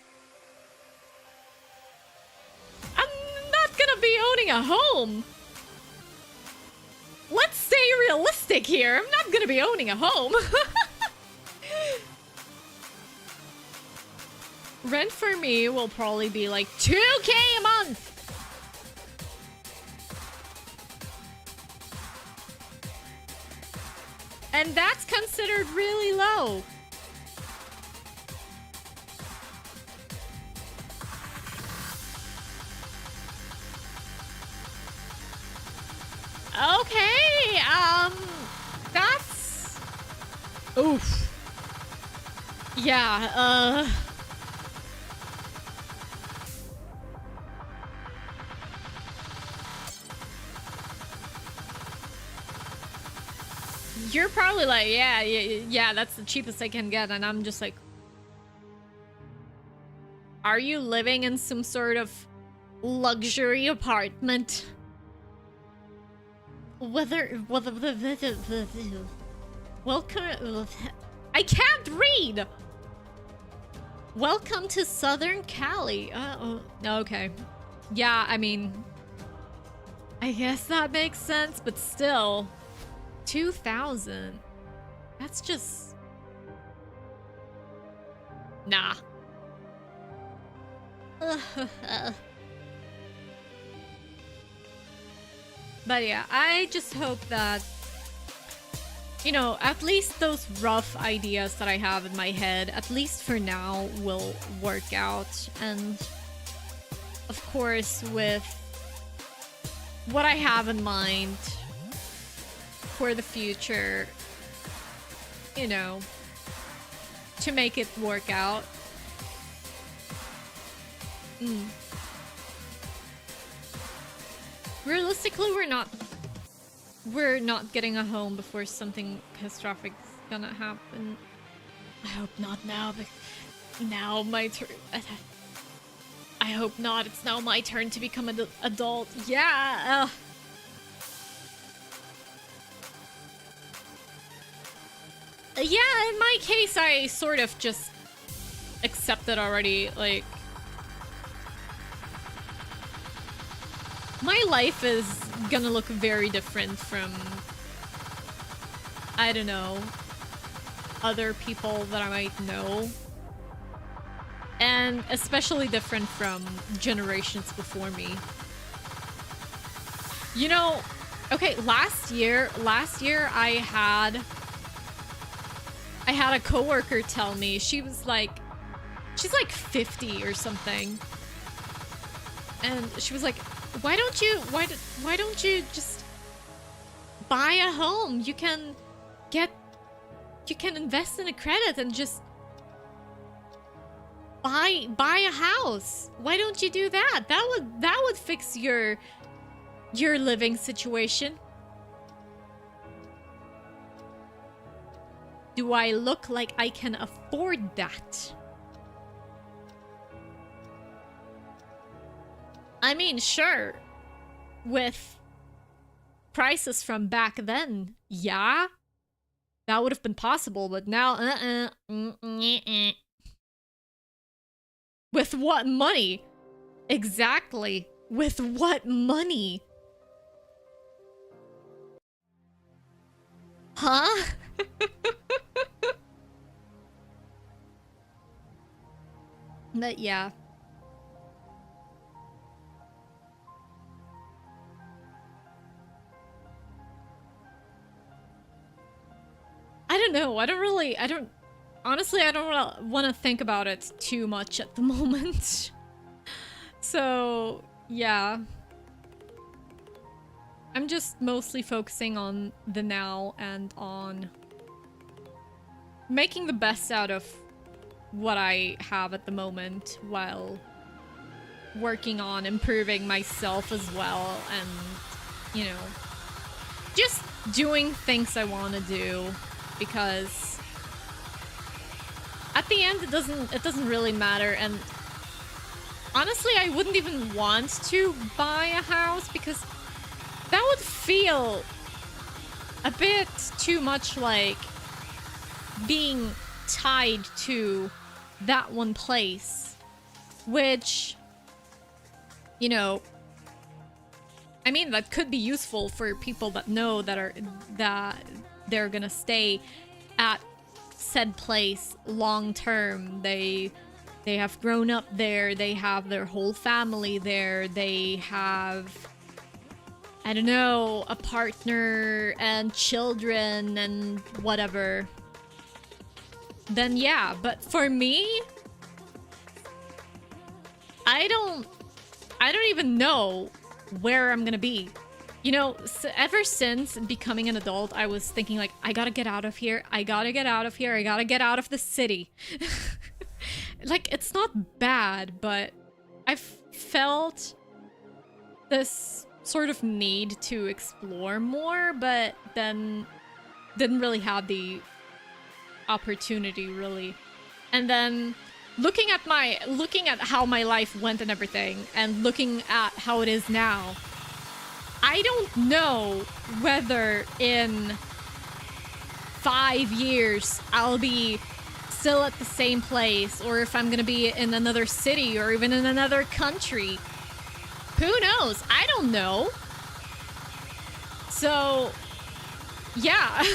I'm not gonna be owning a home. Let's stay realistic here. I'm not gonna be owning a home. Rent for me will probably be like 2k a month. And that's considered really low. Okay, that's... Oof. Yeah, You're probably like, yeah, that's the cheapest I can get, and I'm just like... Are you living in some sort of luxury apartment? Welcome... I can't read! Welcome to Southern Cali. Okay. Yeah, I mean, I guess that makes sense, but still, 2,000. That's just... Nah. But yeah, I just hope that, you know, at least those rough ideas that I have in my head, at least for now, will work out. And of course, with what I have in mind for the future, you know, to make it work out. Realistically, we're not getting a home before something catastrophic is gonna happen. I hope not now, but now my turn. I hope not. It's now my turn to become an adult. Yeah. Yeah, in my case, I sort of just accepted already, like, my life is gonna look very different from, I don't know, other people that I might know. And especially different from generations before me. You know, okay, last year I had a coworker tell me, she's like 50 or something. And she was like, why don't you just buy a home? You can invest in a credit and just buy a house. Why don't you do that? That would fix your living situation. Do I look like I can afford that? I mean, sure. With prices from back then, yeah. That would have been possible, but now, With what money? Exactly. With what money? Huh? But yeah. I don't know. Honestly, I don't want to think about it too much at the moment. So, yeah. I'm just mostly focusing on the now and on making the best out of what I have at the moment while working on improving myself as well and, you know, just doing things I want to do. Because at the end, it doesn't really matter. And honestly, I wouldn't even want to buy a house because that would feel a bit too much like being tied to that one place, which, you know, I mean, that could be useful for people that know that they're gonna stay at said place long term. They have grown up there, they have their whole family there, they have, I don't know, a partner and children and whatever. Then yeah, but for me, I don't even know where I'm gonna be. You know, ever since becoming an adult, I was thinking like, I gotta get out of here. I gotta get out of here. I gotta get out of the city. Like, it's not bad, but I've felt this sort of need to explore more, but then didn't really have the opportunity, really. And then looking at how my life went and everything, and looking at how it is now, I don't know whether in 5 years I'll be still at the same place, or if I'm gonna be in another city or even in another country. Who knows? I don't know. So, yeah.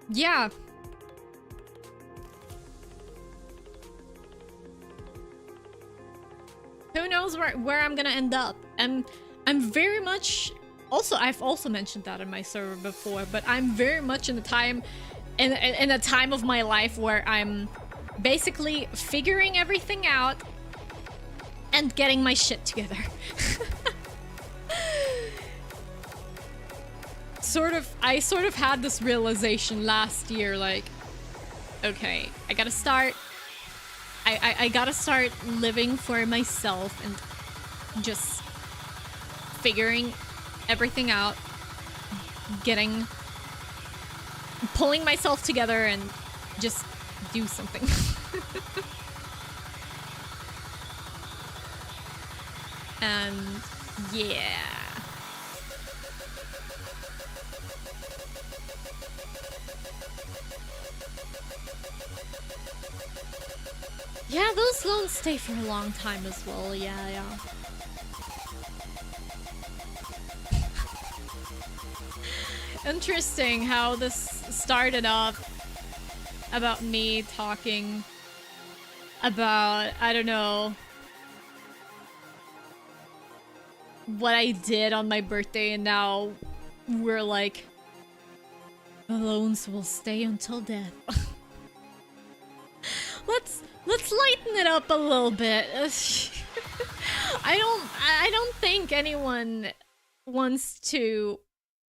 Yeah. Who knows where I'm gonna end up? And I'm very much also, I've also mentioned that in my server before, but I'm very much in the time in a time of my life where I'm basically figuring everything out and getting my shit together. I sort of had this realization last year, like, okay, I gotta start living for myself and just figuring everything out, pulling myself together and just do something. And yeah. Yeah, those loans stay for a long time as well. Yeah. Interesting how this started off about me talking about, I don't know, what I did on my birthday, and now we're like, the loans will stay until death. Let's lighten it up a little bit. I don't think anyone wants to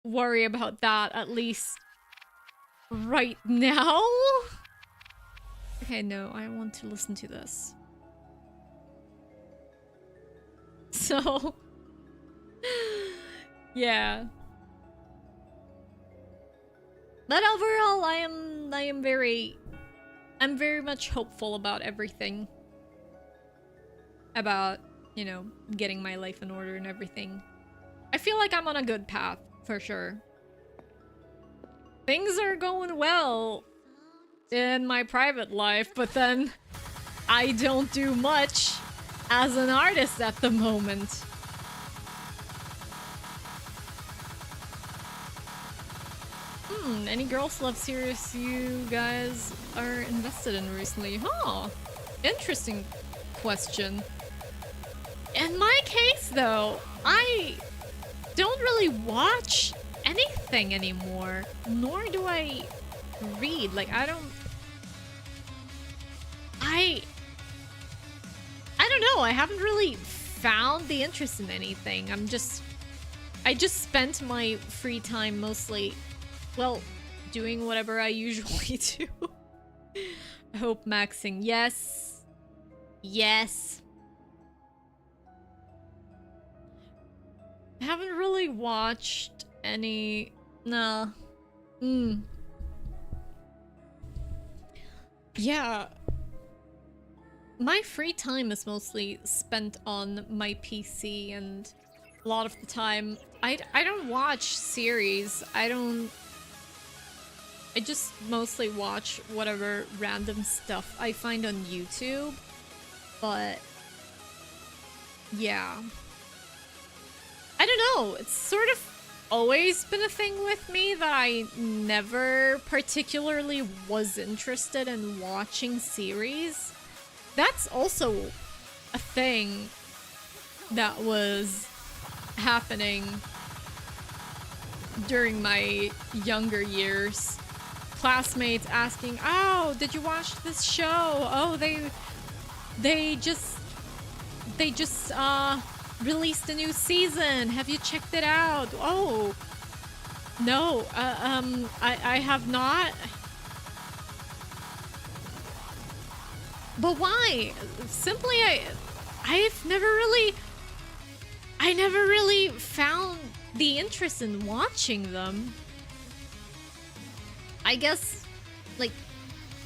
worry about that, at least right now. Okay, no, I want to listen to this. So, yeah. But overall, I'm very much hopeful about everything. About, you know, getting my life in order and everything. I feel like I'm on a good path, for sure. Things are going well in my private life, but then I don't do much as an artist at the moment. Any girls love series you guys are invested in recently? Huh. Interesting question. In my case, though, I don't really watch anything anymore, nor do I read. Like, I don't know, I haven't really found the interest in anything. I just spent my free time mostly, well, doing whatever I usually do. I hope maxing. Yes. Yes. I haven't really watched any... Nah. Yeah. My free time is mostly spent on my PC, and a lot of the time I don't watch series. I just mostly watch whatever random stuff I find on YouTube. But yeah. I don't know, it's sort of always been a thing with me that I never particularly was interested in watching series. That's also a thing that was happening during my younger years. Classmates asking, "Oh, did you watch this show? Oh, they just released a new season. Have you checked it out?" Oh, no, I have not. But why? Simply, I never really found the interest in watching them. I guess, like,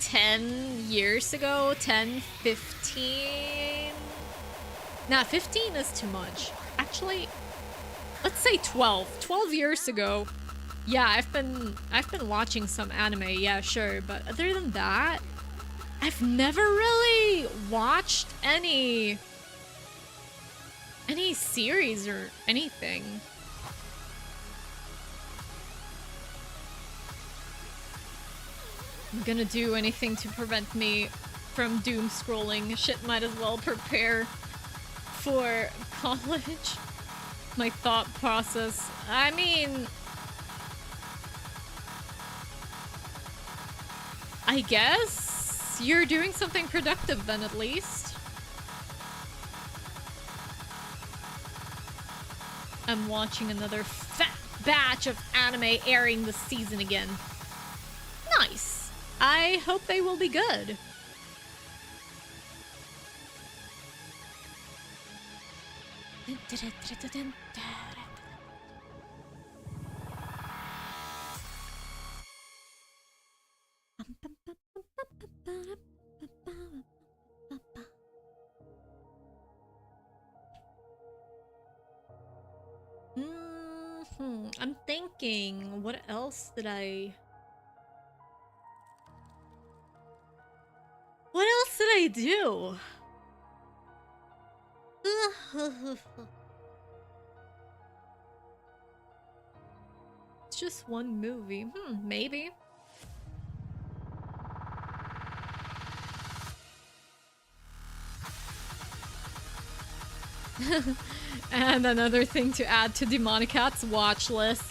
10 years ago, 10, 15, Nah, 15 is too much. Actually, let's say 12. 12 years ago. Yeah, I've been watching some anime, yeah, sure, but other than that, I've never really watched any series or anything. I'm gonna do anything to prevent me from doom scrolling. Shit, might as well prepare for college. My thought process. I mean, I guess you're doing something productive then, at least. I'm watching another fat batch of anime airing this season again. Nice. I hope they will be good. I'm thinking, what else did I... What else did I do? It's just one movie. Maybe. And another thing to add to Demonicat's watch list.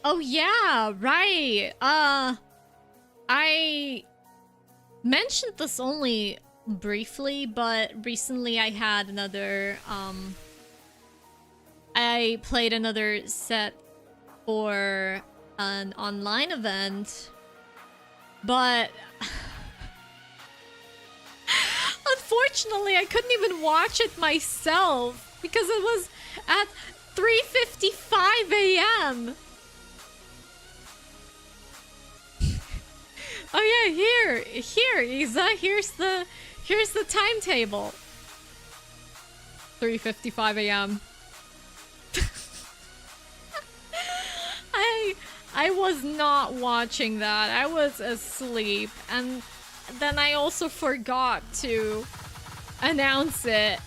Oh yeah, right. I mentioned this only briefly, but recently I had another I played another set for an online event, but unfortunately I couldn't even watch it myself because it was at 3:55 a.m. Oh yeah, here, Isa. Here's the timetable. 3:55 a.m. I was not watching that. I was asleep, and then I also forgot to announce it.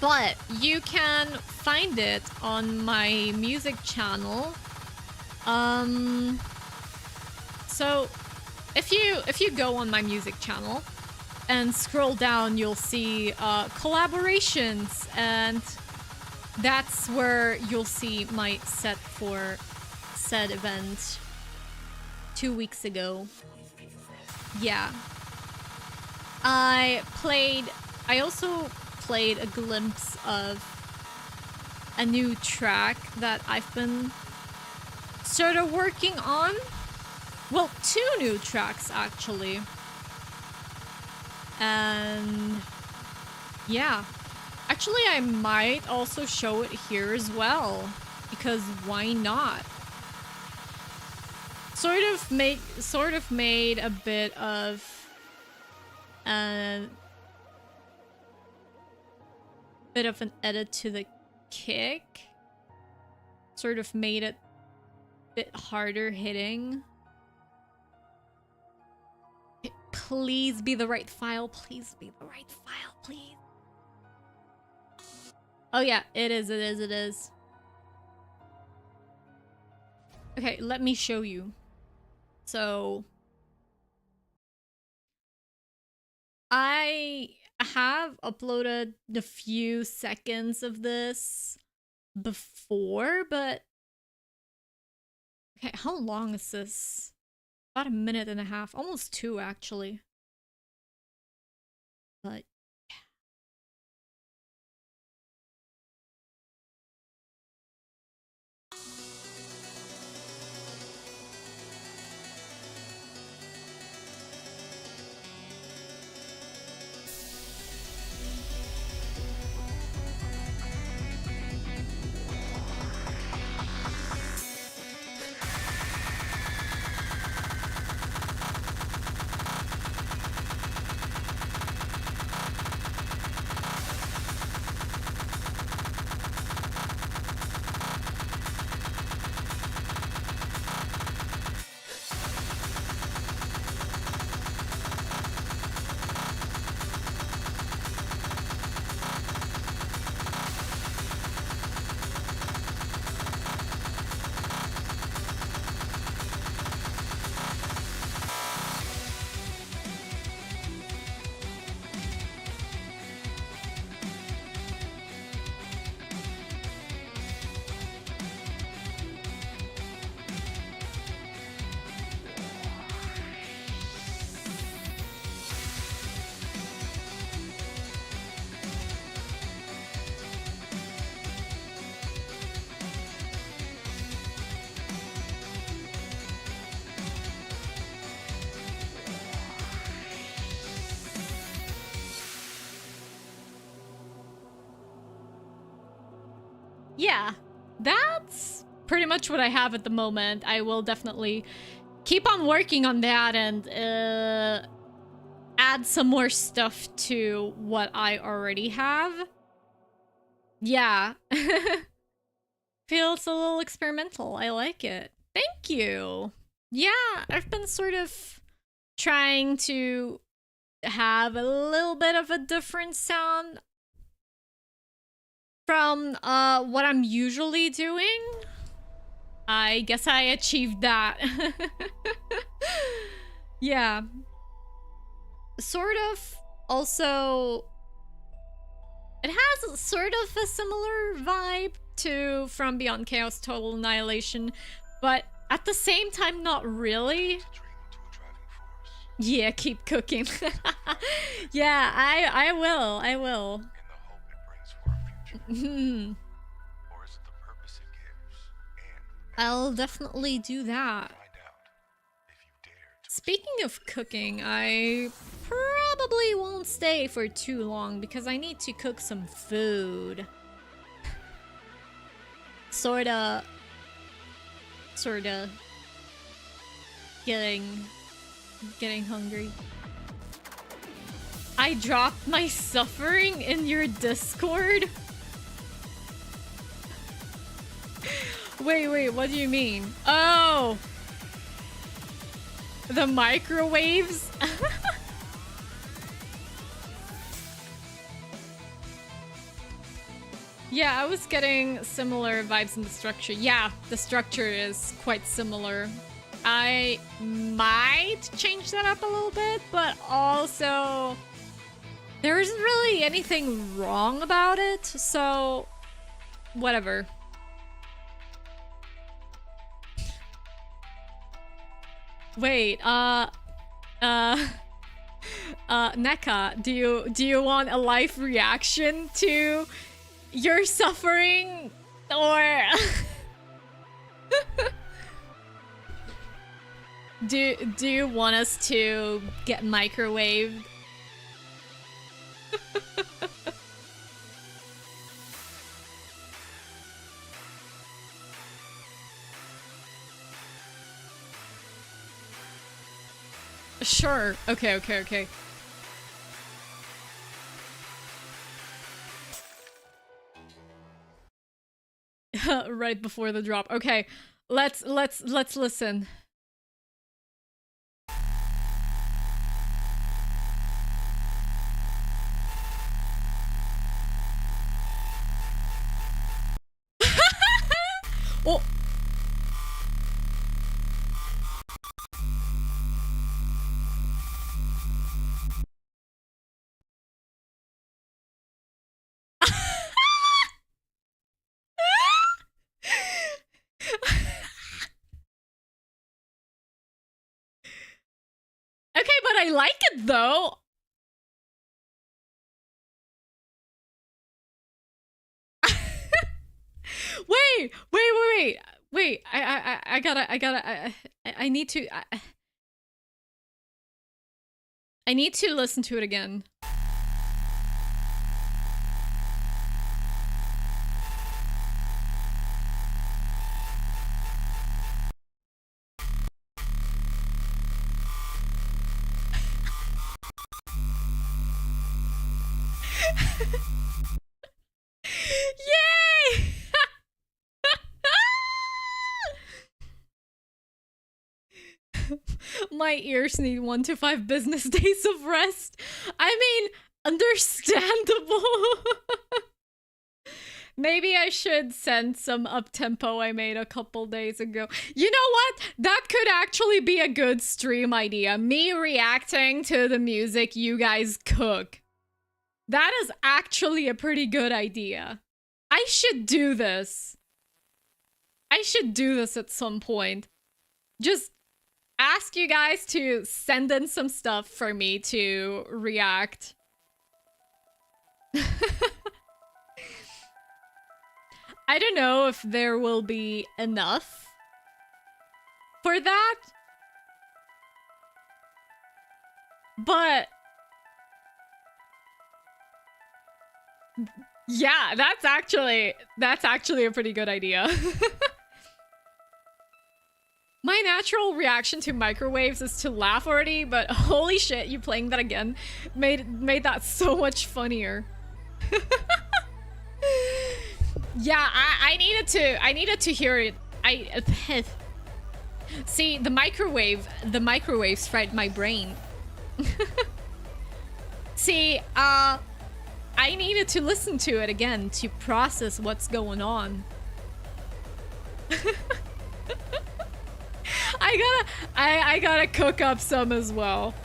But you can find it on my music channel. So if you go on my music channel and scroll down, you'll see collaborations, and that's where you'll see my set for said event 2 weeks ago. Yeah. I also played a glimpse of a new track that I've been sort of working on. Well, 2 new tracks actually. And yeah. Actually, I might also show it here as well, because why not? Sort of made a bit of an edit to the kick. Sort of made it a bit harder hitting. Please be the right file. Please be the right file, please. Oh yeah, it is. Okay, let me show you. So I have uploaded a few seconds of this before, but okay, how long is this? About 1.5 minutes, almost 2 actually. But yeah, that's pretty much what I have at the moment. I will definitely keep on working on that and add some more stuff to what I already have. Yeah. Feels a little experimental. I like it. Thank you. Yeah, I've been sort of trying to have a little bit of a different sound from what I'm usually doing. I guess I achieved that. Yeah. Sort of. Also, it has sort of a similar vibe to From Beyond Chaos Total Annihilation, but at the same time, not really. Yeah, keep cooking. Yeah, I will. I will. In the hope it brings for a future. Or is it the purpose it gives? And I'll definitely do that. find out if you dare to. Speaking of cooking, I probably won't stay for too long because I need to cook some food. Sorta getting hungry. I dropped my suffering in your Discord? Wait, what do you mean? Oh! The microwaves? Yeah, I was getting similar vibes in the structure. Yeah, the structure is quite similar. I might change that up a little bit, but also there isn't really anything wrong about it, so whatever. Wait, Neka, do you want a live reaction to your suffering, or do you want us to get microwaved? Sure. Okay. Right before the drop. Okay. Let's listen. Oh. Okay, but I like it though. Wait. I gotta. I need to. I need to listen to it again. Yay! My ears need 1 to 5 business days of rest. I mean, understandable. Maybe I should send some up-tempo I made a couple days ago. You know what? That could actually be a good stream idea. Me reacting to the music you guys cook. That is actually a pretty good idea. I should do this. I should do this at some point. Just ask you guys to send in some stuff for me to react. I don't know if there will be enough for that, but Yeah, that's actually a pretty good idea. My natural reaction to microwaves is to laugh already, but holy shit, you playing that again made that so much funnier. Yeah, I needed to hear it. See, the microwaves fried my brain. See, I needed to listen to it again to process what's going on. I gotta cook up some as well.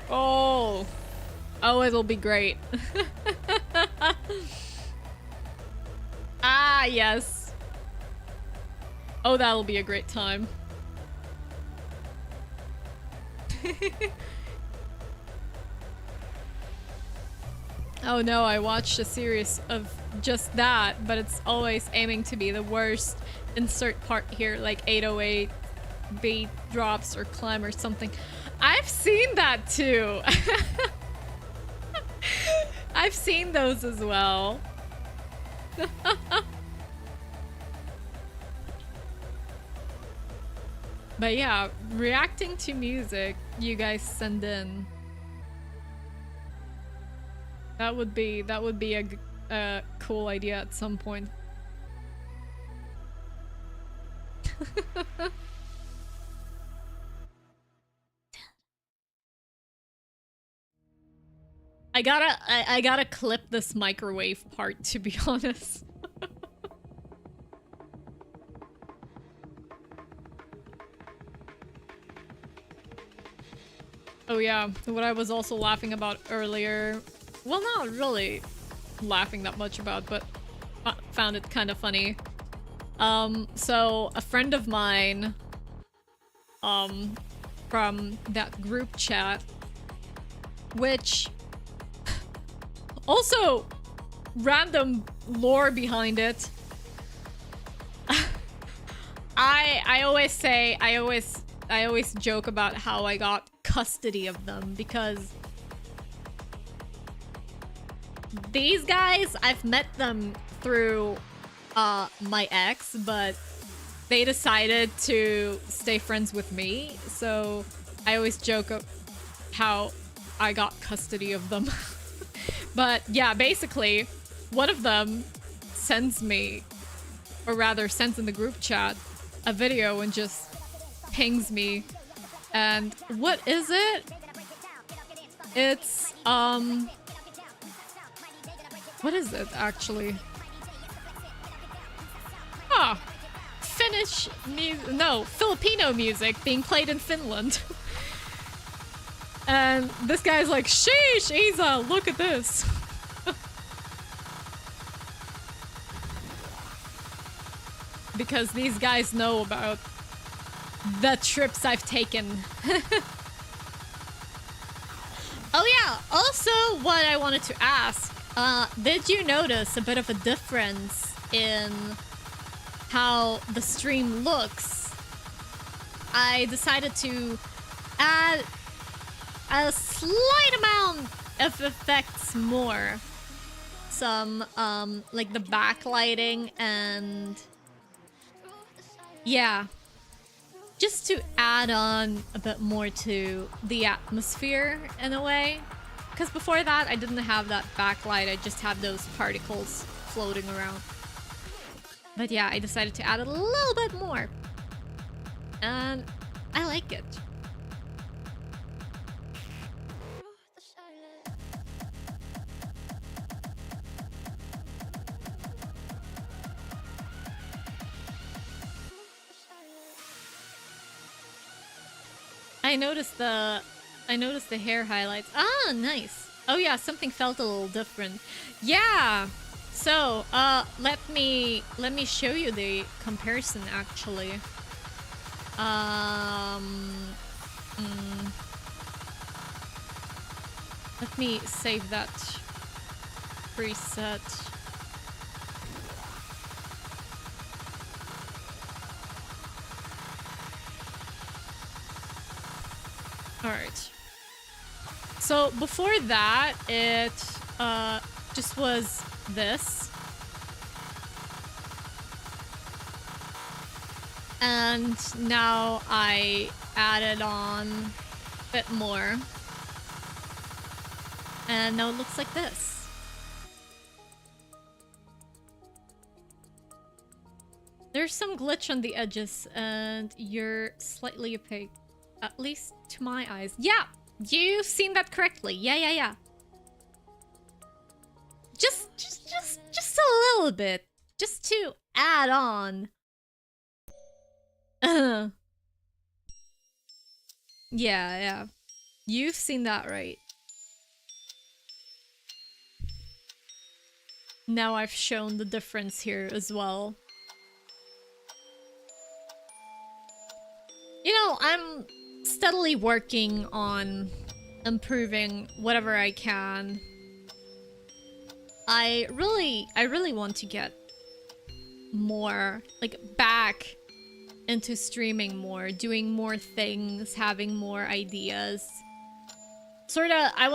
Oh, it'll be great. Ah, yes. Oh, that'll be a great time. Oh no, I watched a series of just that, but it's always aiming to be the worst. Insert part here, like 808 beat drops or climb or something. I've seen that too. I've seen those as well. But yeah, reacting to music you guys send in. That would be a cool idea at some point. I gotta clip this microwave part, to be honest. Oh yeah, what I was also laughing about earlier. Well, not really laughing that much about, but found it kind of funny. So a friend of mine, from that group chat, which also random lore behind it. I always joke about how I got custody of them because these guys, I've met them through my ex, but they decided to stay friends with me, so I always joke of how I got custody of them. But yeah, basically, one of them sends me, or rather sends in the group chat, a video and just pings me. And what is it? It's, what is it actually? Ah, Filipino music being played in Finland. And this guy's like, sheesh, Isa, look at this. Because these guys know about the trips I've taken. Oh yeah, also what I wanted to ask, did you notice a bit of a difference in how the stream looks? I decided to add a slight amount of effects more. Some, like the backlighting and... yeah. Just to add on a bit more to the atmosphere in a way. Because before that, I didn't have that backlight. I just had those particles floating around. But yeah, I decided to add a little bit more. And I like it. I noticed the hair highlights. Ah, nice. Oh yeah, something felt a little different. Yeah. So, let me show you the comparison actually. Let me save that preset. Alright. So before that, it just was this. And now I added on a bit more. And now it looks like this. There's some glitch on the edges and you're slightly opaque. At least to my eyes. Yeah! You've seen that correctly. Yeah. Just a little bit. Just to add on. Yeah. You've seen that right. Now I've shown the difference here as well. You know, I'm steadily working on improving whatever I can. I really want to get more, like, back into streaming more, doing more things, having more ideas. Sorta, I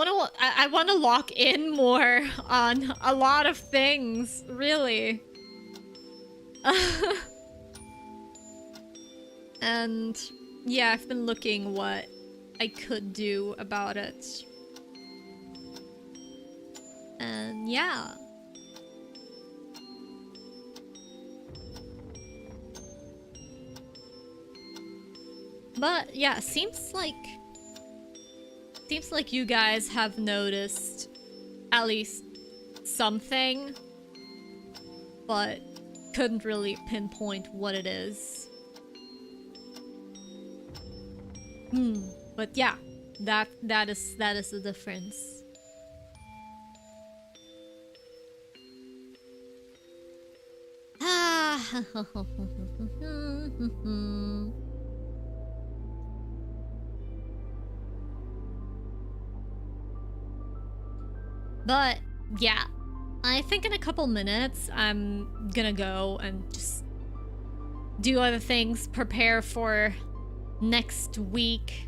want to lock in more on a lot of things, really. And yeah, I've been looking what I could do about it. And yeah. But yeah, seems like you guys have noticed at least something, but couldn't really pinpoint what it is. But yeah, that is the difference. But yeah, I think in a couple minutes I'm gonna go and just do other things, prepare for next week.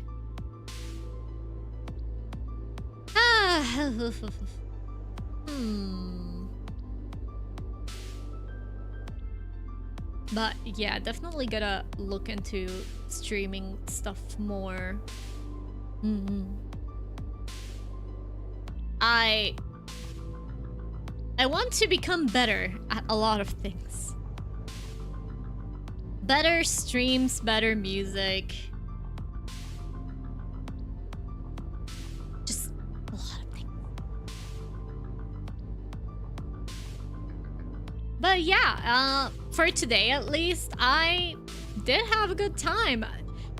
But yeah, definitely gotta look into streaming stuff more. I want to become better at a lot of things. Better streams, better music. Just a lot of things. But yeah, for today at least, I did have a good time.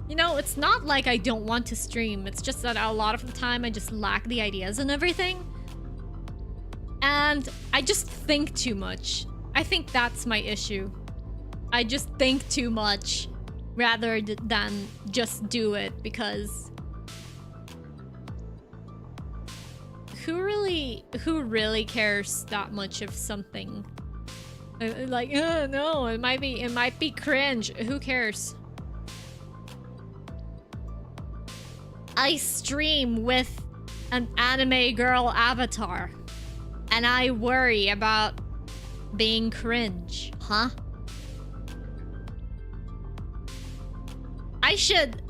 You know, it's not like I don't want to stream. It's just that a lot of the time I just lack the ideas and everything. And I just think too much. I think that's my issue. I just think too much rather than just do it, because who really cares that much of something? Like, no, it might be cringe. Who cares? I stream with an anime girl avatar, and I worry about being cringe, huh? I should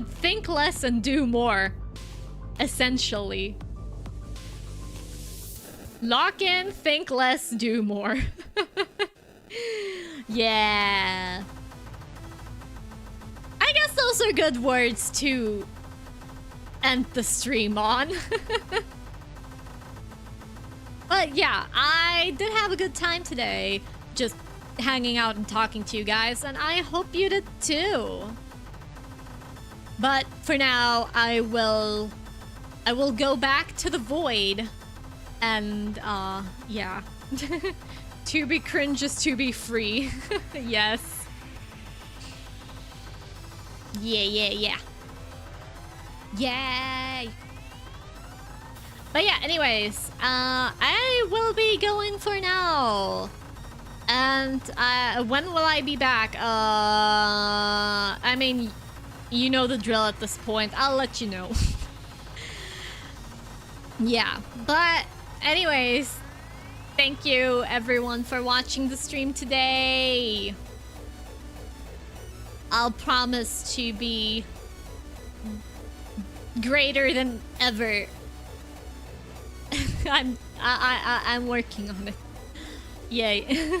think less and do more, essentially. Lock in, think less, do more. Yeah. I guess those are good words to end the stream on. But yeah, I did have a good time today, just hanging out and talking to you guys, and I hope you did too. But for now, I will go back to the void, and yeah. To be cringe is to be free. Yes. Yeah. Yay! But yeah, anyways, I will be going for now. And when will I be back? I mean, you know the drill at this point. I'll let you know. Yeah, but Anyways, thank you everyone for watching the stream today. I'll promise to be greater than ever. I'm working on it. Yay.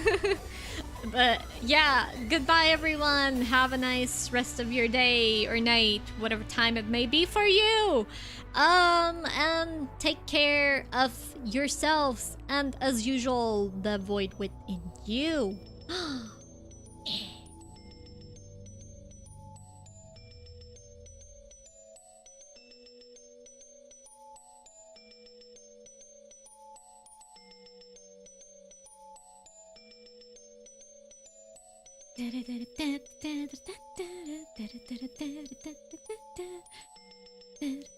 But yeah, goodbye everyone. Have a nice rest of your day or night, whatever time it may be for you. And take care of yourselves, and as usual, the void within you. Yeah.